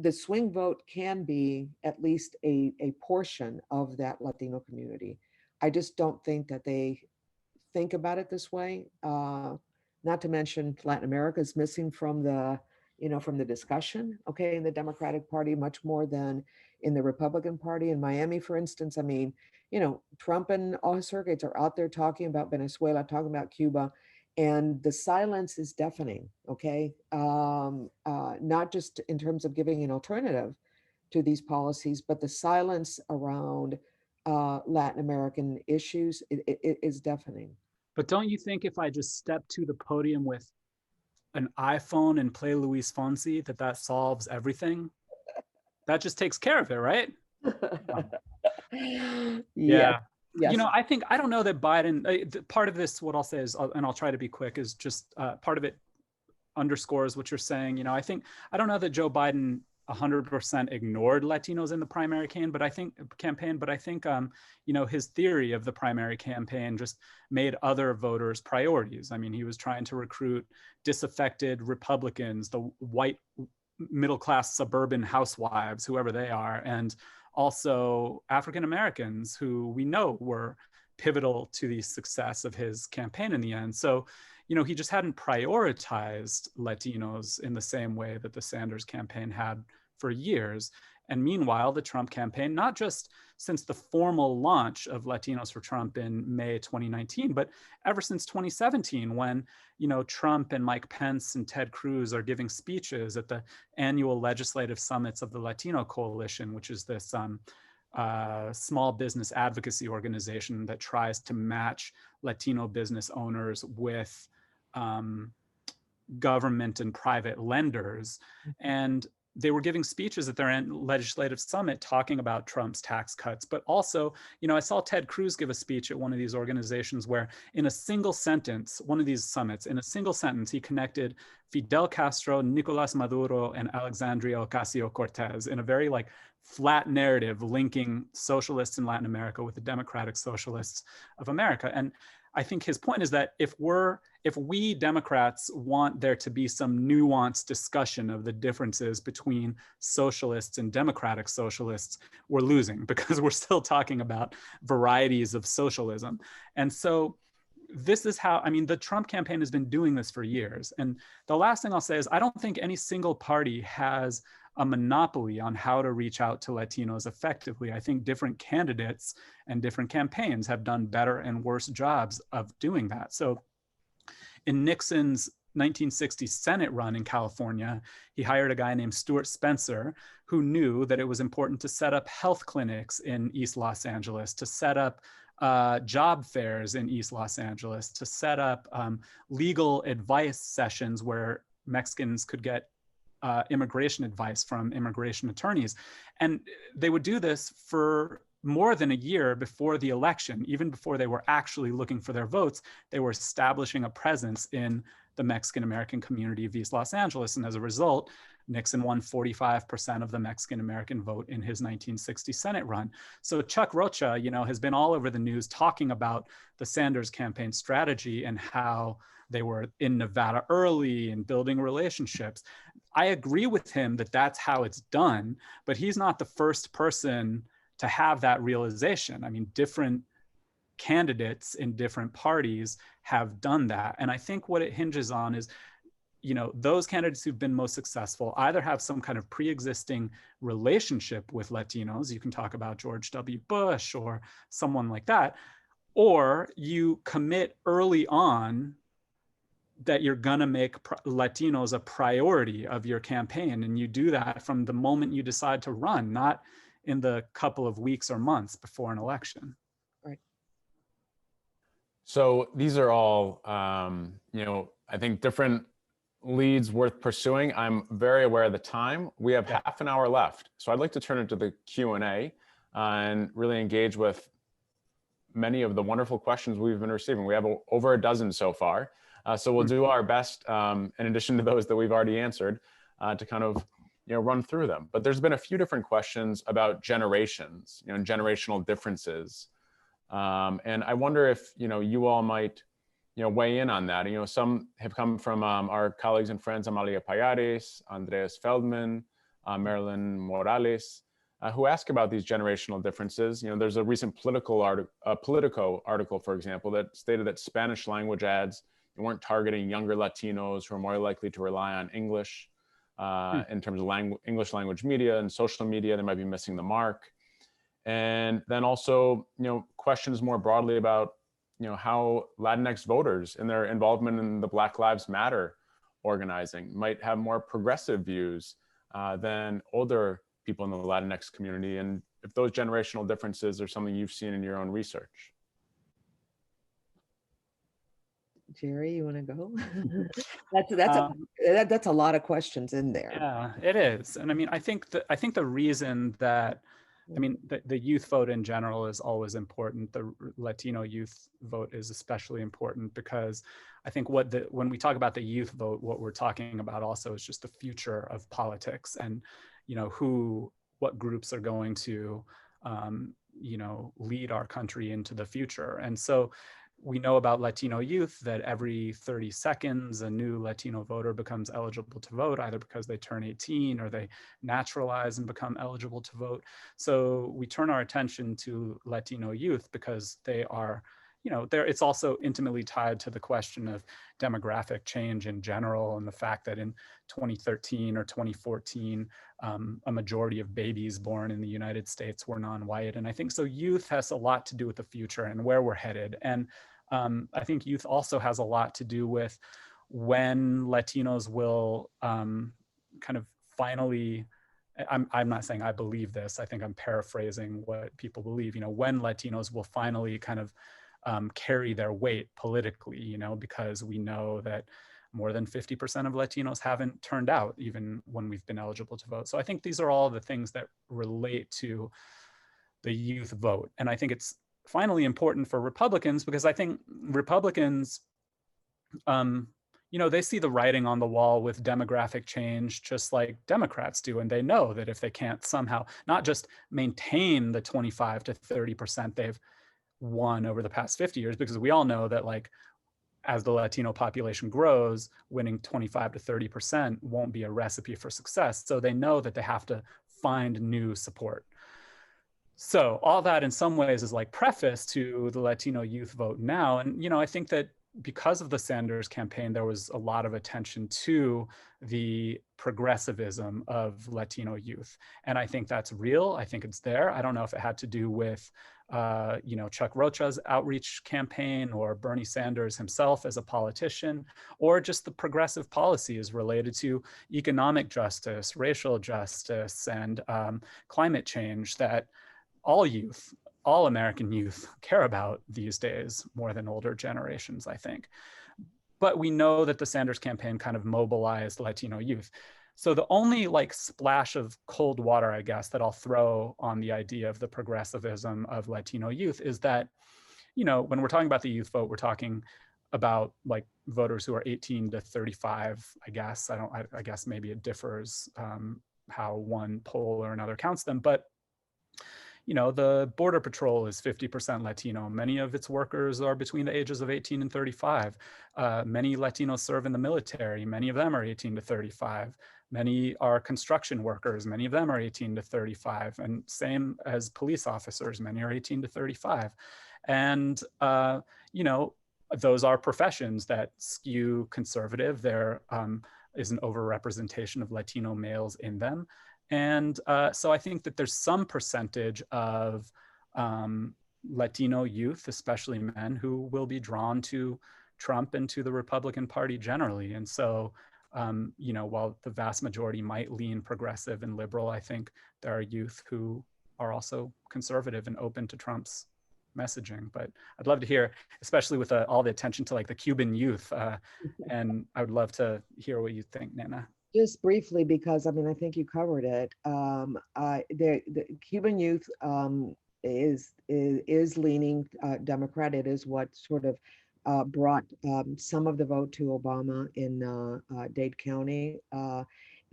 the swing vote can be at least a portion of that Latino community. I just don't think that they think about it this way. Not to mention Latin America is missing from the, from the discussion, okay, in the Democratic Party much more than in the Republican Party. In Miami, for instance, I mean, Trump and all his circuits are out there talking about Venezuela, talking about Cuba, and the silence is deafening, okay? Not just in terms of giving an alternative to these policies, but the silence around Latin American issues is deafening. But don't you think if I just step to the podium with an iPhone and play Luis Fonsi, that solves everything? That just takes care of it, right? Yeah. Yes. I don't know that Biden, part of this, what I'll say is, and I'll try to be quick, is just part of it underscores what you're saying. I don't know that Joe Biden 100% ignored Latinos in the primary campaign, but I think his theory of the primary campaign just made other voters priorities. I mean, he was trying to recruit disaffected Republicans, the white middle-class suburban housewives, whoever they are, and also African Americans, who we know were pivotal to the success of his campaign in the end. So, he just hadn't prioritized Latinos in the same way that the Sanders campaign had for years. And meanwhile, the Trump campaign, not just since the formal launch of Latinos for Trump in May 2019, but ever since 2017, when, Trump and Mike Pence and Ted Cruz are giving speeches at the annual legislative summits of the Latino Coalition, which is this small business advocacy organization that tries to match Latino business owners with government and private lenders. And they were giving speeches at their legislative summit talking about Trump's tax cuts. But also, I saw Ted Cruz give a speech at one of these organizations where in a single sentence, one of these summits, in a single sentence, he connected Fidel Castro, Nicolas Maduro, and Alexandria Ocasio-Cortez in a very flat narrative linking socialists in Latin America with the democratic socialists of America. And I think his point is that if we Democrats want there to be some nuanced discussion of the differences between socialists and democratic socialists, we're losing, because we're still talking about varieties of socialism. And so this is how, the Trump campaign has been doing this for years. And the last thing I'll say is I don't think any single party has a monopoly on how to reach out to Latinos effectively. I think different candidates and different campaigns have done better and worse jobs of doing that. So in Nixon's 1960 Senate run in California, he hired a guy named Stuart Spencer, who knew that it was important to set up health clinics in East Los Angeles, to set up job fairs in East Los Angeles, to set up legal advice sessions where Mexicans could get immigration advice from immigration attorneys. And they would do this for more than a year before the election. Even before they were actually looking for their votes, they were establishing a presence in the Mexican American community of East Los Angeles. And as a result, Nixon won 45% of the Mexican American vote in his 1960 Senate run. So Chuck Rocha, has been all over the news talking about the Sanders campaign strategy and how they were in Nevada early and building relationships. I agree with him that that's how it's done, but he's not the first person to have that realization. Different candidates in different parties have done that. And I think what it hinges on is, those candidates who've been most successful either have some kind of pre-existing relationship with Latinos. You can talk about George W. Bush or someone like that, or you commit early on that you're gonna make Latinos a priority of your campaign. And you do that from the moment you decide to run, not in the couple of weeks or months before an election. Right. So these are all, I think different leads worth pursuing. I'm very aware of the time. We have half an hour left. So I'd like to turn it to the Q&A and really engage with many of the wonderful questions we've been receiving. We have over a dozen so far. So we'll do our best, in addition to those that we've already answered, to kind of run through them. But there's been a few different questions about generations, generational differences. And I wonder if you all might weigh in on that. Some have come from our colleagues and friends, Amalia Payares, Andreas Feldman, Marilyn Morales, who ask about these generational differences. You know, there's a recent Politico article, for example, that stated that Spanish language ads weren't targeting younger Latinos who are more likely to rely on English in terms of English language media and social media. They might be missing the mark. And then also, you know, questions more broadly about, you know, how Latinx voters and their involvement in the Black Lives Matter organizing might have more progressive views than older people in the Latinx community, and if those generational differences are something you've seen in your own research. Jerry, you want to go? That's a lot of questions in there. Yeah, it is. And I mean, I think the reason that, I mean, the youth vote in general is always important. The Latino youth vote is especially important because I think when we talk about the youth vote, what we're talking about also is just the future of politics, and, you know, what groups are going to, you know, lead our country into the future. And so we know about Latino youth that every 30 seconds, a new Latino voter becomes eligible to vote, either because they turn 18 or they naturalize and become eligible to vote. So we turn our attention to Latino youth because they are, you know, it's also intimately tied to the question of demographic change in general, and the fact that in 2013 or 2014, a majority of babies born in the United States were non-white. And I think so youth has a lot to do with the future and where we're headed. And I think youth also has a lot to do with when Latinos will kind of finally, I'm not saying I believe this, I think I'm paraphrasing what people believe, you know, when Latinos will finally kind of carry their weight politically, you know, because we know that more than 50% of Latinos haven't turned out even when we've been eligible to vote. So I think these are all the things that relate to the youth vote. And I think it's finally important for Republicans, because I think Republicans, you know, they see the writing on the wall with demographic change just like Democrats do. And they know that if they can't somehow not just maintain the 25 to 30% they've won over the past 50 years, because we all know that, like, as the Latino population grows, winning 25 to 30% won't be a recipe for success. So they know that they have to find new support. So all that in some ways is like preface to the Latino youth vote now. And, you know, I think that because of the Sanders campaign, there was a lot of attention to the progressivism of Latino youth. And I think that's real. I think it's there. I don't know if it had to do with, you know, Chuck Rocha's outreach campaign, or Bernie Sanders himself as a politician, or just the progressive policies related to economic justice, racial justice, and climate change that all youth, all American youth care about these days more than older generations, I think. But we know that the Sanders campaign kind of mobilized Latino youth. So the only like splash of cold water, I guess, that I'll throw on the idea of the progressivism of Latino youth is that, you know, when we're talking about the youth vote, we're talking about like voters who are 18 to 35, I guess. I guess maybe it differs how one poll or another counts them, but you know, the Border Patrol is 50% Latino. Many of its workers are between the ages of 18 and 35. Many Latinos serve in the military. Many of them are 18 to 35. Many are construction workers. Many of them are 18 to 35. And same as police officers, many are 18 to 35. And, you know, those are professions that skew conservative. There is an overrepresentation of Latino males in them. And so I think that there's some percentage of Latino youth, especially men, who will be drawn to Trump and to the Republican Party generally. And so, you know, while the vast majority might lean progressive and liberal, I think there are youth who are also conservative and open to Trump's messaging. But I'd love to hear, especially with all the attention to like the Cuban youth, and I would love to hear what you think, Nana. Just briefly, because I mean, I think you covered it. The Cuban youth is leaning Democrat. It is what sort of brought some of the vote to Obama in Dade County.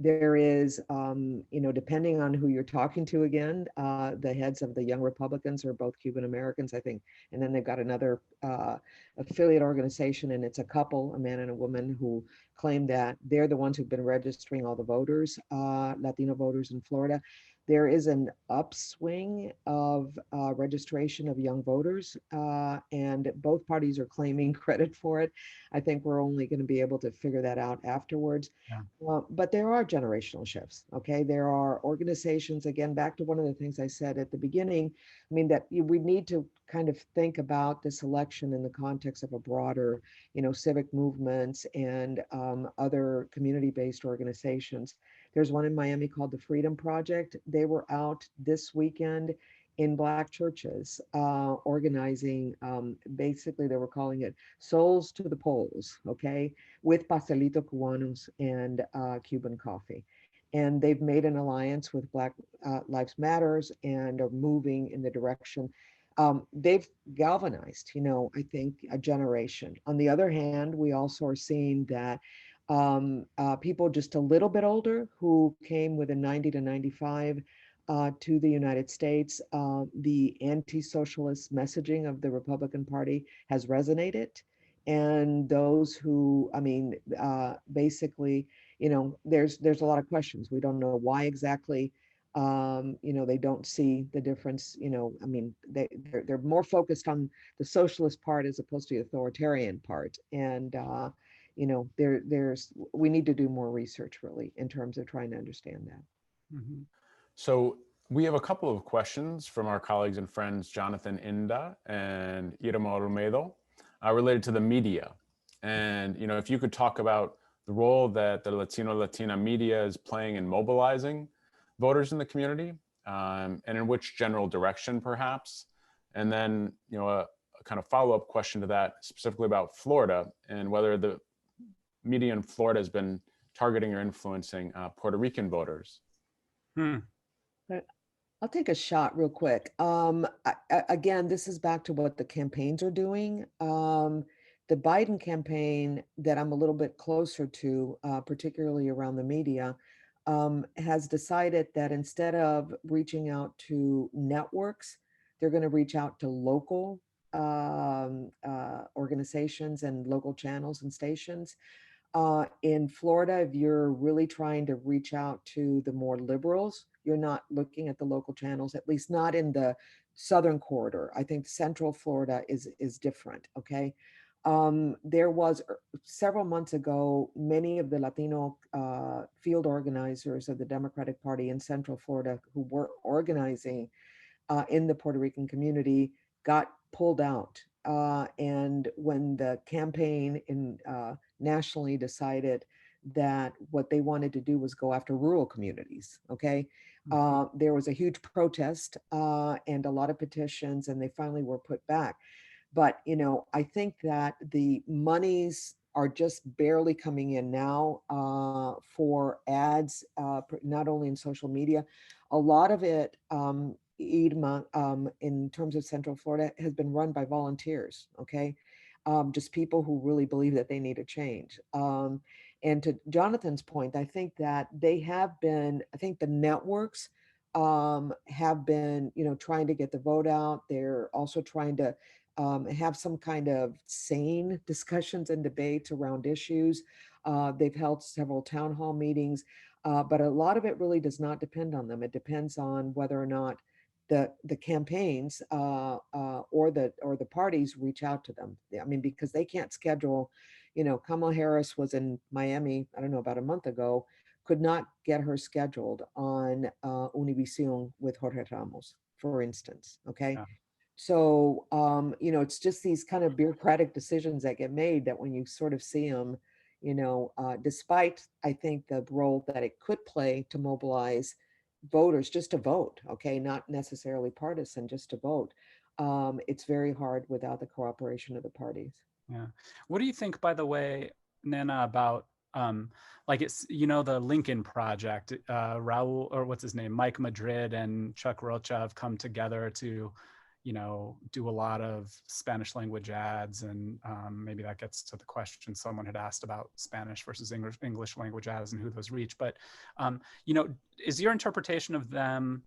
There is, you know, depending on who you're talking to, again, the heads of the Young Republicans are both Cuban Americans, I think, and then they've got another affiliate organization, and it's a couple, a man and a woman, who claim that they're the ones who've been registering all the voters, Latino voters in Florida. There is an upswing of registration of young voters, and both parties are claiming credit for it. I think we're only going to be able to figure that out afterwards. Yeah. But there are generational shifts, okay? There are organizations, again, back to one of the things I said at the beginning, I mean, that we need to kind of think about this election in the context of a broader, civic movements and other community-based organizations. There's one in Miami called the Freedom Project. They were out this weekend in Black churches organizing, basically they were calling it Souls to the Polls, okay, with pastelito cubanos and Cuban coffee. And they've made an alliance with Black Lives Matters and are moving in the direction. They've galvanized, I think, a generation. On the other hand, we also are seeing that people just a little bit older who came with a 90 to 95 to the United States, the anti-socialist messaging of the Republican Party has resonated. And those who, I mean, basically, there's a lot of questions. We don't know why exactly, they don't see the difference. I mean, they're more focused on the socialist part as opposed to the authoritarian part. And we need to do more research really in terms of trying to understand that. Mm-hmm. So we have a couple of questions from our colleagues and friends, Jonathan Inda and Irma Olmedo, related to the media. And, if you could talk about the role that the Latina media is playing in mobilizing voters in the community, and in which general direction perhaps. And then, a kind of follow-up question to that, specifically about Florida and whether the media in Florida has been targeting or influencing Puerto Rican voters. I'll take a shot real quick. Again, this is back to what the campaigns are doing. The Biden campaign that I'm a little bit closer to, particularly around the media, has decided that instead of reaching out to networks, they're going to reach out to local organizations and local channels and stations. In Florida, if you're really trying to reach out to the more liberals, you're not looking at the local channels, at least not in the southern corridor. I think Central Florida is different, okay? There was several months ago, many of the Latino field organizers of the Democratic Party in Central Florida who were organizing in the Puerto Rican community got pulled out. And when the campaign nationally decided that what they wanted to do was go after rural communities, okay? There was a huge protest and a lot of petitions, and they finally were put back. But, I think that the monies are just barely coming in now for ads, not only in social media. A lot of it, Irma, in terms of Central Florida, has been run by volunteers, okay? Just people who really believe that they need a change. And to Jonathan's point, I think that they have been, I think the networks have been, trying to get the vote out. They're also trying to have some kind of sane discussions and debates around issues. They've held several town hall meetings, but a lot of it really does not depend on them. It depends on whether or not the campaigns or the parties reach out to them. I mean, because they can't schedule, Kamala Harris was in Miami, I don't know, about a month ago, could not get her scheduled on Univision with Jorge Ramos, for instance, okay? Yeah. So, it's just these kind of bureaucratic decisions that get made that when you sort of see them, despite, I think, the role that it could play to mobilize voters just to vote, okay, not necessarily partisan, just to vote. It's very hard without the cooperation of the parties. Yeah. What do you think, by the way, Nana, about like it's, the Lincoln Project, Raul, or what's his name, Mike Madrid and Chuck Rocha have come together to, do a lot of Spanish language ads. And maybe that gets to the question someone had asked about Spanish versus English language ads and who those reach. But, is your interpretation of them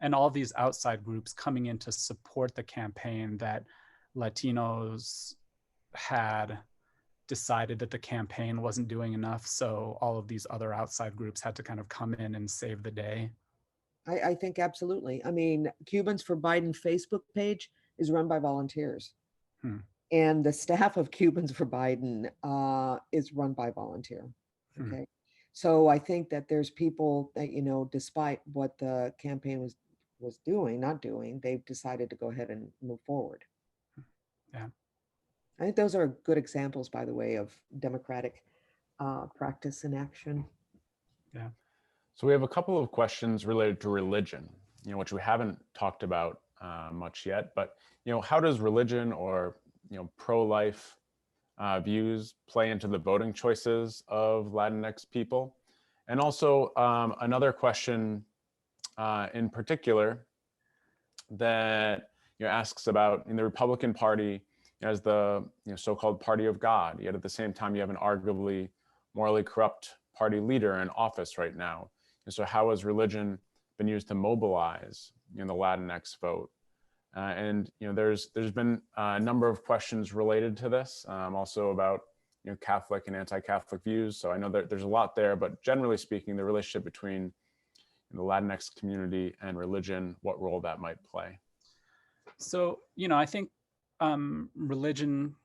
and all these outside groups coming in to support the campaign that Latinos had decided that the campaign wasn't doing enough, so all of these other outside groups had to kind of come in and save the day? I think absolutely. I mean, Cubans for Biden Facebook page is run by volunteers. Hmm. And the staff of Cubans for Biden is run by volunteer. Hmm. Okay. So I think that there's people that, you know, despite what the campaign was doing, not doing, they've decided to go ahead and move forward. Yeah. I think those are good examples, by the way, of democratic practice and action. Yeah. So we have a couple of questions related to religion, which we haven't talked about much yet, but, how does religion or, pro-life views play into the voting choices of Latinx people? And also another question in particular that asks about in the Republican Party as the so-called party of God, yet at the same time you have an arguably morally corrupt party leader in office right now. And so how has religion been used to mobilize the Latinx vote? And there's been a number of questions related to this, also about Catholic and anti-Catholic views. So I know that there's a lot there, but generally speaking, the relationship between the Latinx community and religion, what role that might play. So, I think religion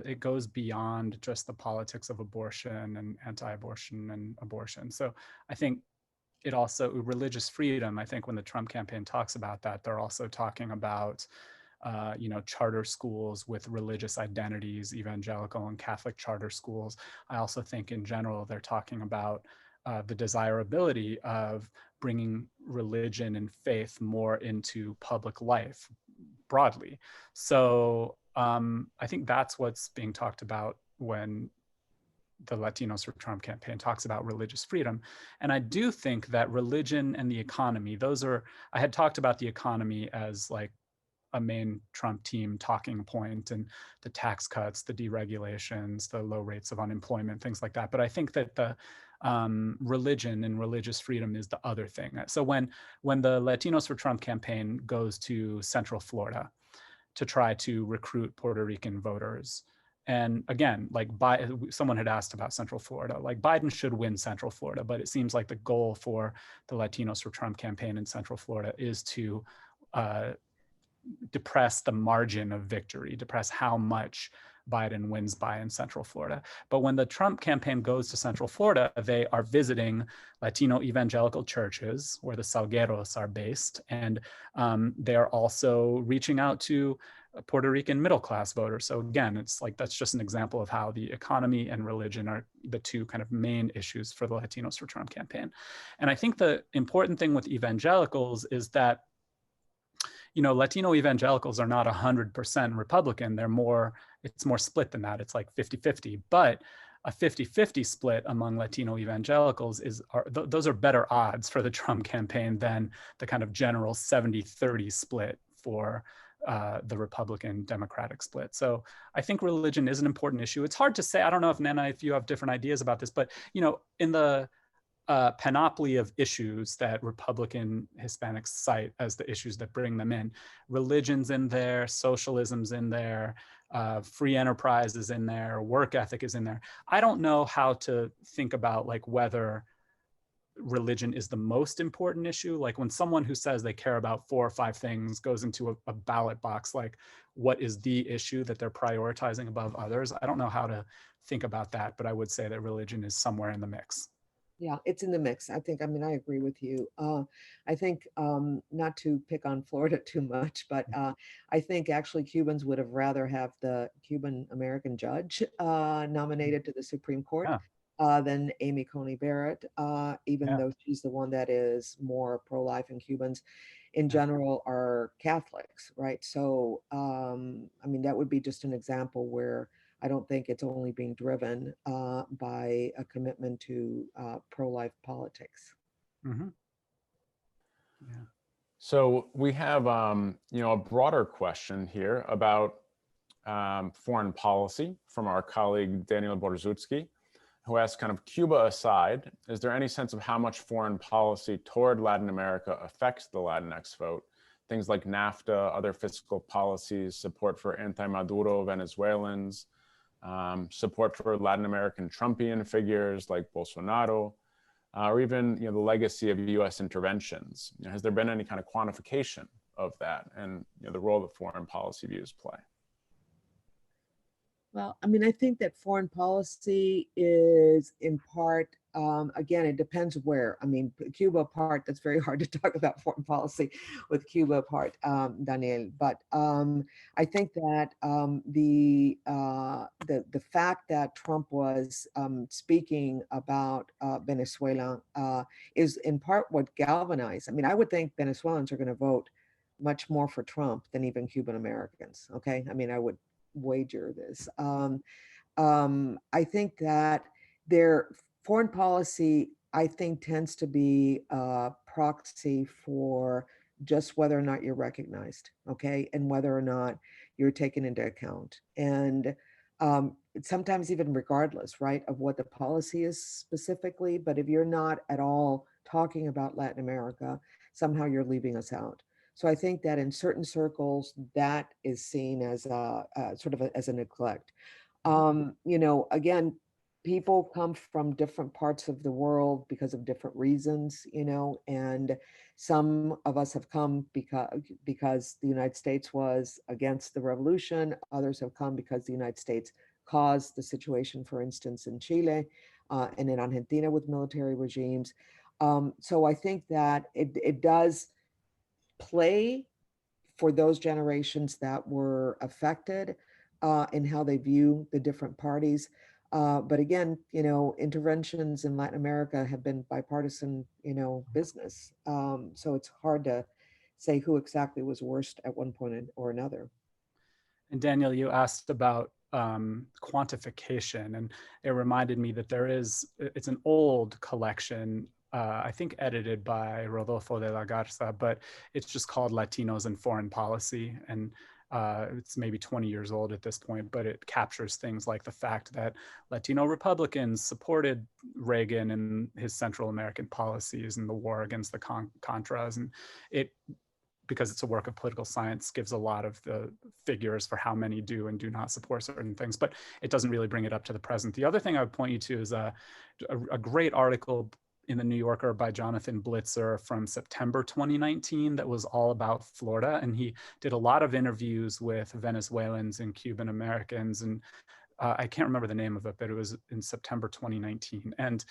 it goes beyond just the politics of abortion and anti-abortion and abortion. So I think it also, religious freedom, I think when the Trump campaign talks about that, they're also talking about, charter schools with religious identities, evangelical and Catholic charter schools. I also think in general, they're talking about the desirability of bringing religion and faith more into public life broadly. So I think that's what's being talked about when the Latinos for Trump campaign talks about religious freedom. And I do think that religion and the economy, I had talked about the economy as like a main Trump team talking point, and the tax cuts, the deregulations, the low rates of unemployment, things like that. But I think that the religion and religious freedom is the other thing. So when the Latinos for Trump campaign goes to Central Florida to try to recruit Puerto Rican voters, and again, like someone had asked about Central Florida, like Biden should win Central Florida, but it seems like the goal for the Latinos for Trump campaign in Central Florida is to depress the margin of victory, depress how much Biden wins by in Central Florida. But when the Trump campaign goes to Central Florida, they are visiting Latino evangelical churches where the Salgueros are based. And they are also reaching out to Puerto Rican middle-class voters. So again, it's like, that's just an example of how the economy and religion are the two kind of main issues for the Latinos for Trump campaign. And I think the important thing with evangelicals is that Latino evangelicals are not 100% Republican. It's more split than that. It's like 50-50, but a 50-50 split among Latino evangelicals those are better odds for the Trump campaign than the kind of general 70-30 split for the Republican Democratic split. So I think religion is an important issue. It's hard to say. I don't know if Nana, if you have different ideas about this, but in the panoply of issues that Republican Hispanics cite as the issues that bring them in, religion's in there, socialism's in there, free enterprise is in there, work ethic is in there. I don't know how to think about like whether religion is the most important issue. Like when someone who says they care about 4 or 5 things goes into a ballot box, like what is the issue that they're prioritizing above others? I don't know how to think about that, but I would say that religion is somewhere in the mix. Yeah, it's in the mix. I mean, I agree with you. I think not to pick on Florida too much, but I think actually Cubans would have rather have the Cuban American judge nominated to the Supreme Court than Amy Coney Barrett, even though she's the one that is more pro-life, and Cubans in general are Catholics, right? So, I mean, that would be just an example where I don't think it's only being driven by a commitment to pro-life politics. Mm-hmm. Yeah. So we have, a broader question here about foreign policy from our colleague Daniel Borzutsky, who asks, kind of Cuba aside, is there any sense of how much foreign policy toward Latin America affects the Latinx vote? Things like NAFTA, other fiscal policies, support for anti-Maduro Venezuelans, support for Latin American Trumpian figures like Bolsonaro, or even the legacy of U.S. interventions. Has there been any kind of quantification of that and the role that foreign policy views play? Well, I mean, I think that foreign policy is in part, again, it depends where. I mean, Cuba part, that's very hard to talk about foreign policy with Cuba part, Daniel. But I think that the fact that Trump was speaking about Venezuela is in part what galvanized. I mean, I would think Venezuelans are going to vote much more for Trump than even Cuban Americans. Okay, I mean, I would wager this. I think that their foreign policy, I think, tends to be a proxy for just whether or not you're recognized, okay, and whether or not you're taken into account. And sometimes even regardless, right, of what the policy is specifically, but if you're not at all talking about Latin America, somehow you're leaving us out. So I think that in certain circles, that is seen as a sort of as a neglect. Again, people come from different parts of the world because of different reasons, and some of us have come because the United States was against the revolution. Others have come because the United States caused the situation, for instance, in Chile and in Argentina with military regimes. So I think that it does play for those generations that were affected in how they view the different parties. But again, interventions in Latin America have been bipartisan, business. So it's hard to say who exactly was worst at one point or another. And Daniel, you asked about quantification, and it reminded me that it's an old collection, I think edited by Rodolfo de la Garza, but it's just called Latinos and Foreign Policy. And it's maybe 20 years old at this point, but it captures things like the fact that Latino Republicans supported Reagan and his Central American policies and the war against the Contras. And because it's a work of political science, gives a lot of the figures for how many do and do not support certain things, but it doesn't really bring it up to the present. The other thing I would point you to is a great article in the New Yorker by Jonathan Blitzer from September 2019 that was all about Florida. And he did a lot of interviews with Venezuelans and Cuban Americans. And I can't remember the name of it, but it was in September 2019. And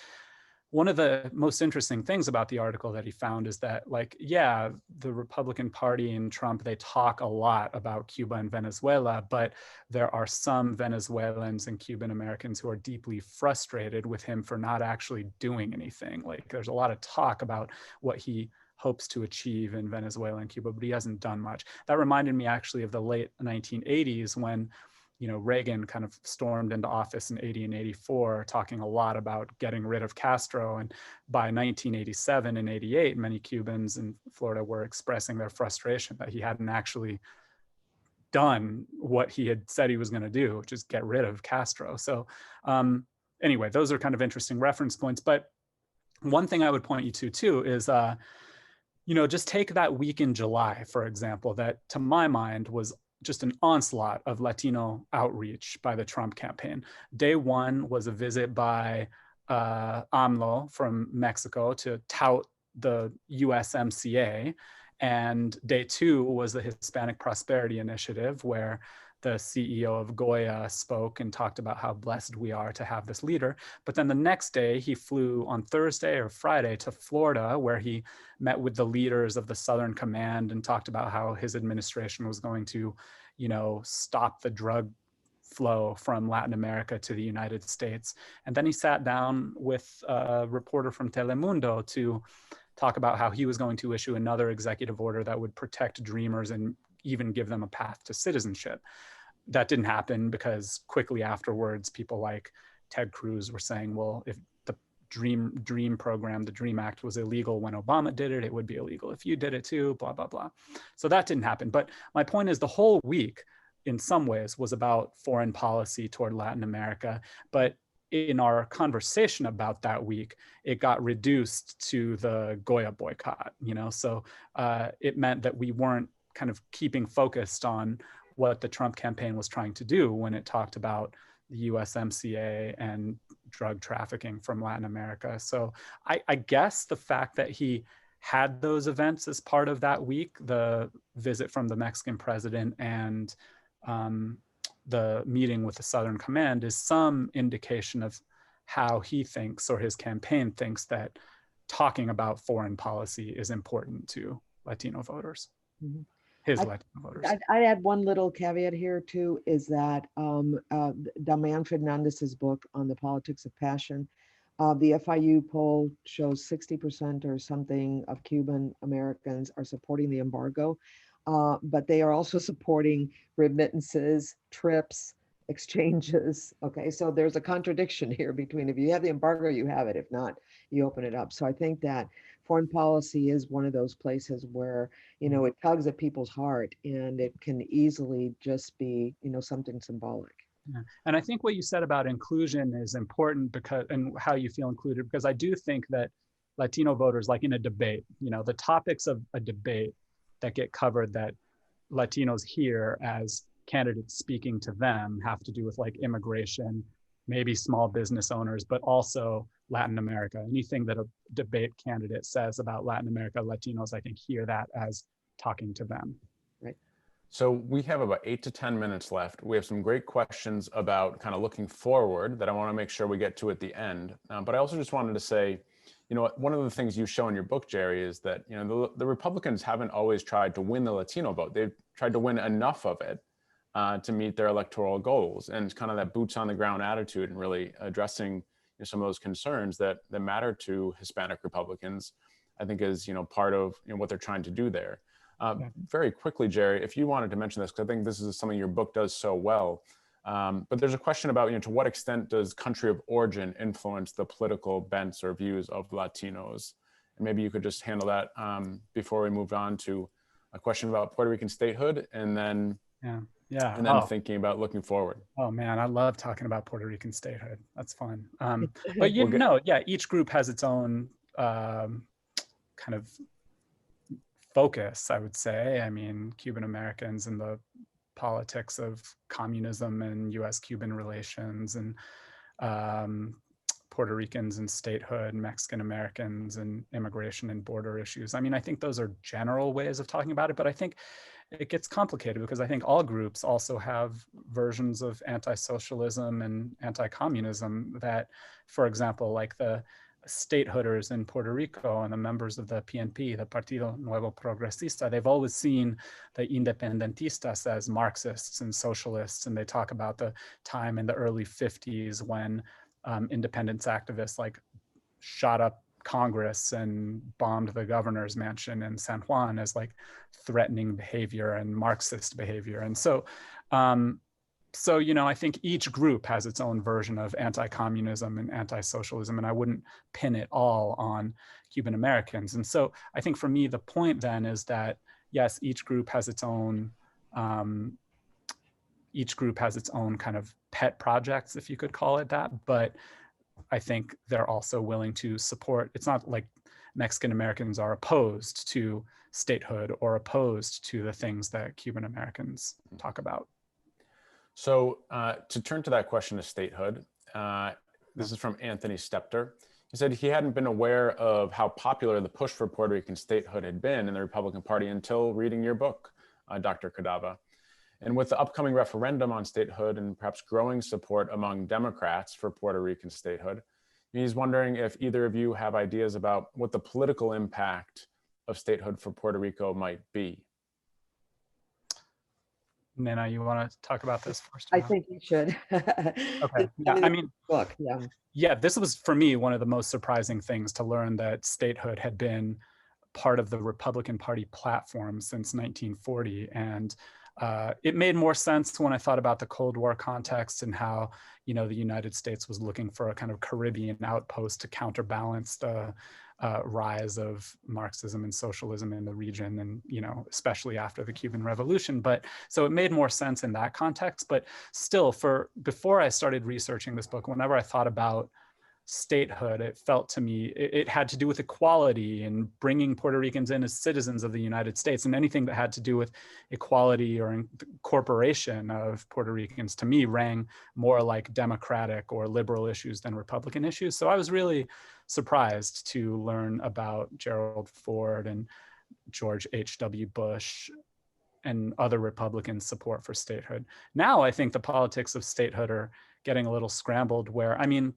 one of the most interesting things about the article that he found is that, the Republican Party and Trump, they talk a lot about Cuba and Venezuela, but there are some Venezuelans and Cuban Americans who are deeply frustrated with him for not actually doing anything. Like, there's a lot of talk about what he hopes to achieve in Venezuela and Cuba, but he hasn't done much. That reminded me actually of the late 1980s when Reagan kind of stormed into office in 80 and 84, talking a lot about getting rid of Castro. And by 1987 and 88, many Cubans in Florida were expressing their frustration that he hadn't actually done what he had said he was going to do, which is get rid of Castro. So anyway, those are kind of interesting reference points. But one thing I would point you to too is, just take that week in July, for example, that to my mind was just an onslaught of Latino outreach by the Trump campaign. Day one was a visit by AMLO from Mexico to tout the USMCA. And day two was the Hispanic Prosperity Initiative, where the CEO of Goya spoke and talked about how blessed we are to have this leader. But then the next day, he flew on Thursday or Friday to Florida, where he met with the leaders of the Southern Command and talked about how his administration was going to, stop the drug flow from Latin America to the United States. And then he sat down with a reporter from Telemundo to talk about how he was going to issue another executive order that would protect dreamers and even give them a path to citizenship. That didn't happen because quickly afterwards, people like Ted Cruz were saying, well, if the Dream program, the Dream Act, was illegal when Obama did it, it would be illegal if you did it too, blah, blah, blah. So that didn't happen. But my point is, the whole week, in some ways, was about foreign policy toward Latin America. But in our conversation about that week, it got reduced to the Goya boycott, So it meant that we weren't kind of keeping focused on what the Trump campaign was trying to do when it talked about, the USMCA and drug trafficking from Latin America. So I guess the fact that he had those events as part of that week, the visit from the Mexican president and the meeting with the Southern Command, is some indication of how he thinks, or his campaign thinks, that talking about foreign policy is important to Latino voters. Mhm. Latino voters. I'd add one little caveat here too, is that Damian Fernandez's book on the politics of passion, the FIU poll shows 60% or something of Cuban Americans are supporting the embargo, but they are also supporting remittances, trips, exchanges. Okay, so there's a contradiction here between, if you have the embargo, you have it. If not, you open it up. So I think that foreign policy is one of those places where, you know, it tugs at people's heart, and it can easily just be, you know, something symbolic. Yeah. And I think what you said about inclusion is important, because, and how you feel included, because I do think that Latino voters, like in a debate, you know, the topics of a debate that get covered that Latinos hear as candidates speaking to them have to do with like immigration, maybe small business owners, but also Latin America. Anything that a debate candidate says about Latin America, Latinos, I think, hear that as talking to them. Right. So we have about 8 to 10 minutes left. We have some great questions about kind of looking forward that I want to make sure we get to at the end. But I also just wanted to say, you know, one of the things you show in your book, Jerry, is that, you know, the Republicans haven't always tried to win the Latino vote. They've tried to win enough of it to meet their electoral goals, and it's kind of that boots on the ground attitude, and really addressing, you know, some of those concerns that matter to Hispanic Republicans, I think, is, you know, part of, you know, what they're trying to do there. Very quickly, Jerry, if you wanted to mention this, because I think this is something your book does so well. But there's a question about, you know, to what extent does country of origin influence the political bents or views of Latinos? And maybe you could just handle that before we move on to a question about Puerto Rican statehood, and then thinking about looking forward. Oh man, I love talking about Puerto Rican statehood. That's fun. But you know, each group has its own kind of focus, I would say. I mean, Cuban Americans and the politics of communism and US-Cuban relations, and Puerto Ricans and statehood, Mexican Americans and immigration and border issues. I mean, I think those are general ways of talking about it, but I think it gets complicated because I think all groups also have versions of anti-socialism and anti-communism that, for example, like the statehooders in Puerto Rico and the members of the PNP, the Partido Nuevo Progresista, they've always seen the independentistas as Marxists and socialists, and they talk about the time in the early 50s when independence activists like shot up Congress and bombed the governor's mansion in San Juan as like threatening behavior and Marxist behavior. And so so, you know, I think each group has its own version of anti-communism and anti-socialism, and I wouldn't pin it all on Cuban Americans. And so I think for me, the point then is that, yes, each group has its own kind of pet projects, if you could call it that. But I think they're also willing to support. It's not like Mexican Americans are opposed to statehood or opposed to the things that Cuban Americans talk about. So to turn to that question of statehood, this is from Anthony Stepter. He said he hadn't been aware of how popular the push for Puerto Rican statehood had been in the Republican Party until reading your book, Dr. Cadava. And with the upcoming referendum on statehood and perhaps growing support among Democrats for Puerto Rican statehood, he's wondering if either of you have ideas about what the political impact of statehood for Puerto Rico might be. Nina, you want to talk about this first? I think you should. Okay. Yeah, I mean, book. Yeah, this was for me one of the most surprising things to learn, that statehood had been part of the Republican Party platform since 1940. And it made more sense when I thought about the Cold War context and how, you know, the United States was looking for a kind of Caribbean outpost to counterbalance the rise of Marxism and socialism in the region, and, you know, especially after the Cuban Revolution. But so it made more sense in that context. But still, before I started researching this book, whenever I thought about statehood, it felt to me, it had to do with equality and bringing Puerto Ricans in as citizens of the United States, and anything that had to do with equality or incorporation of Puerto Ricans, to me, rang more like Democratic or liberal issues than Republican issues. So I was really surprised to learn about Gerald Ford and George H.W. Bush and other Republicans' support for statehood. Now I think the politics of statehood are getting a little scrambled, where, I mean,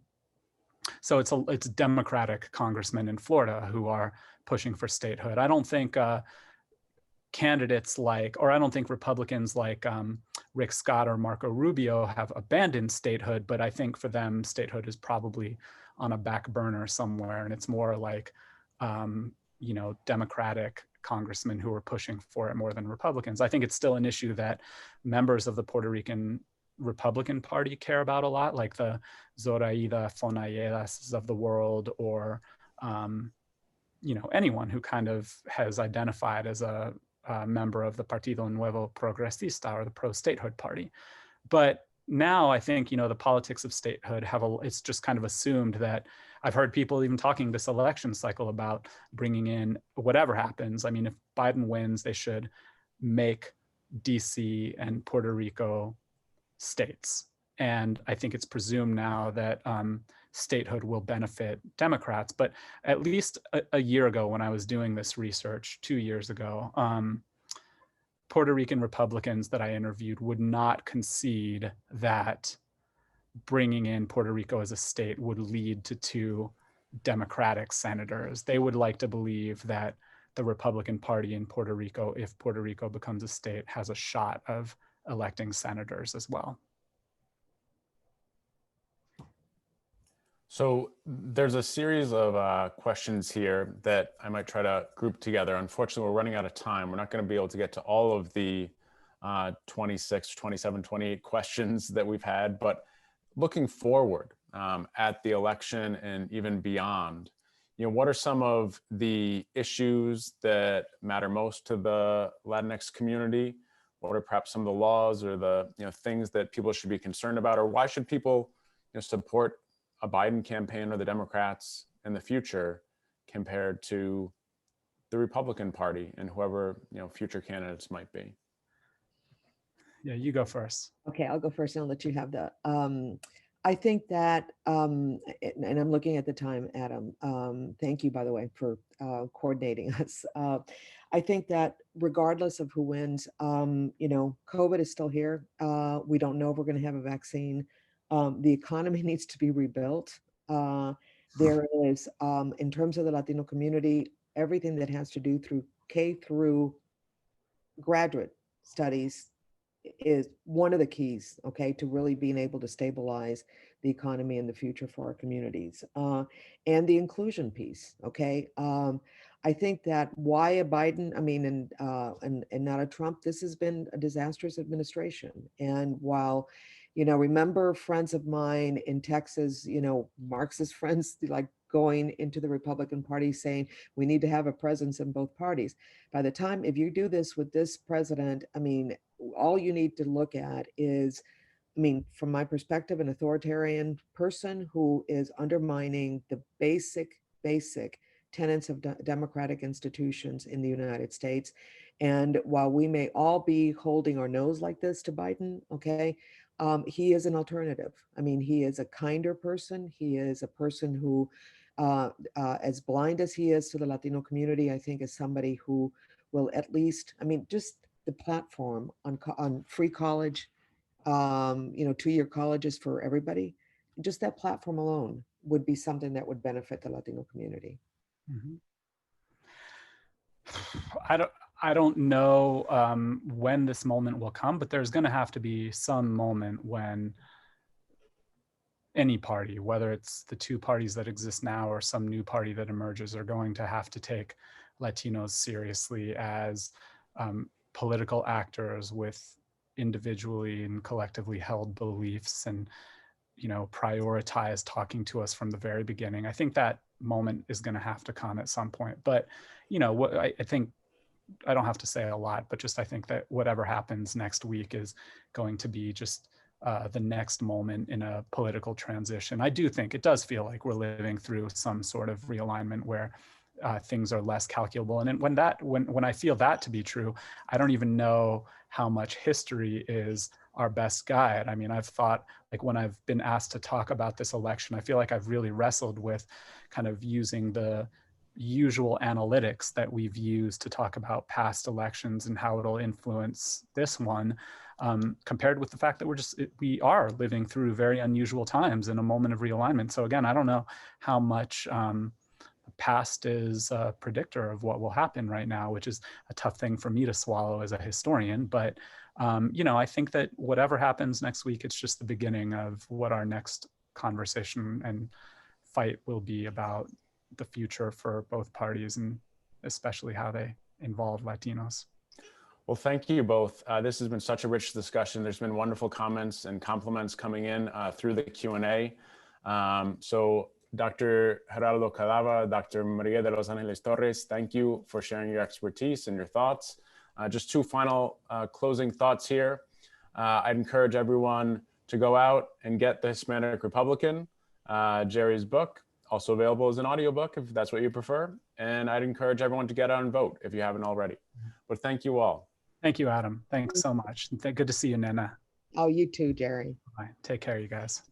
so it's Democratic congressmen in Florida who are pushing for statehood. I don't think candidates like, or I don't think Republicans like Rick Scott or Marco Rubio have abandoned statehood, but I think for them, statehood is probably on a back burner somewhere. And it's more like, you know, Democratic congressmen who are pushing for it more than Republicans. I think it's still an issue that members of the Puerto Rican Republican Party care about a lot, like the Zoraida Fonalledas of the world, or you know, anyone who kind of has identified as a member of the Partido Nuevo Progresista, or the pro-statehood party. But now I think, you know, the politics of statehood it's just kind of assumed that, I've heard people even talking this election cycle about bringing in, whatever happens, I mean, if Biden wins, they should make DC and Puerto Rico states. And I think it's presumed now that statehood will benefit Democrats. But at least a year ago, when I was doing this research, 2 years ago, Puerto Rican Republicans that I interviewed would not concede that bringing in Puerto Rico as a state would lead to 2 Democratic senators. They would like to believe that the Republican Party in Puerto Rico, if Puerto Rico becomes a state, has a shot of electing senators as well. So there's a series of questions here that I might try to group together. Unfortunately, we're running out of time. We're not going to be able to get to all of the 26, 27, 28 questions that we've had, but looking forward at the election and even beyond, you know, what are some of the issues that matter most to the Latinx community? What are perhaps some of the laws or the, you know, things that people should be concerned about, or why should people, you know, support a Biden campaign or the Democrats in the future compared to the Republican Party and whoever, you know, future candidates might be? Yeah, you go first. Okay, I'll go first and I'll let you have the. I think that, and I'm looking at the time, Adam. Thank you, by the way, for coordinating us. I think that regardless of who wins, you know, COVID is still here. We don't know if we're going to have a vaccine. The economy needs to be rebuilt. There is, in terms of the Latino community, everything that has to do through K through graduate studies is one of the keys, okay, to really being able to stabilize the economy in the future for our communities, and the inclusion piece, okay. I think that why a Biden, I mean, and not a Trump, this has been a disastrous administration. And while, you know, remember friends of mine in Texas, you know, Marxist friends, like going into the Republican Party saying we need to have a presence in both parties. By the time, if you do this with this president, I mean, all you need to look at is, I mean, from my perspective, an authoritarian person who is undermining the basic tenets of democratic institutions in the United States. And while we may all be holding our nose like this to Biden, okay, he is an alternative. I mean, he is a kinder person. He is a person who, as blind as he is to the Latino community, I think is somebody who will at least, I mean, just the platform on free college, you know, 2-year colleges for everybody, just that platform alone would be something that would benefit the Latino community. Mm-hmm. I don't know when this moment will come, but there's going to have to be some moment when any party, whether it's the 2 parties that exist now or some new party that emerges, are going to have to take Latinos seriously as political actors with individually and collectively held beliefs, and, you know, prioritize talking to us from the very beginning. I think that moment is going to have to come at some point. But, you know, what I think, I don't have to say a lot, but just I think that whatever happens next week is going to be just the next moment in a political transition. I do think it does feel like we're living through some sort of realignment where things are less calculable. And when I feel that to be true, I don't even know how much history is our best guide. I mean, I've thought, like, when I've been asked to talk about this election, I feel like I've really wrestled with kind of using the usual analytics that we've used to talk about past elections and how it'll influence this one, compared with the fact that we are living through very unusual times in a moment of realignment. So again, I don't know how much the past is a predictor of what will happen right now, which is a tough thing for me to swallow as a historian. But you know, I think that whatever happens next week, it's just the beginning of what our next conversation and fight will be about the future for both parties, and especially how they involve Latinos. Well, thank you both. This has been such a rich discussion. There's been wonderful comments and compliments coming in through the Q&A. So Dr. Gerardo Cadava, Dr. Maria de los Angeles Torres, thank you for sharing your expertise and your thoughts. Just two final closing thoughts here. I'd encourage everyone to go out and get The Hispanic Republican, Jerry's book, also available as an audiobook if that's what you prefer. And I'd encourage everyone to get out and vote if you haven't already. But thank you all. Thank you, Adam. Thanks so much. Good to see you, Nana. Oh, you too, Jerry. Bye. Take care, you guys.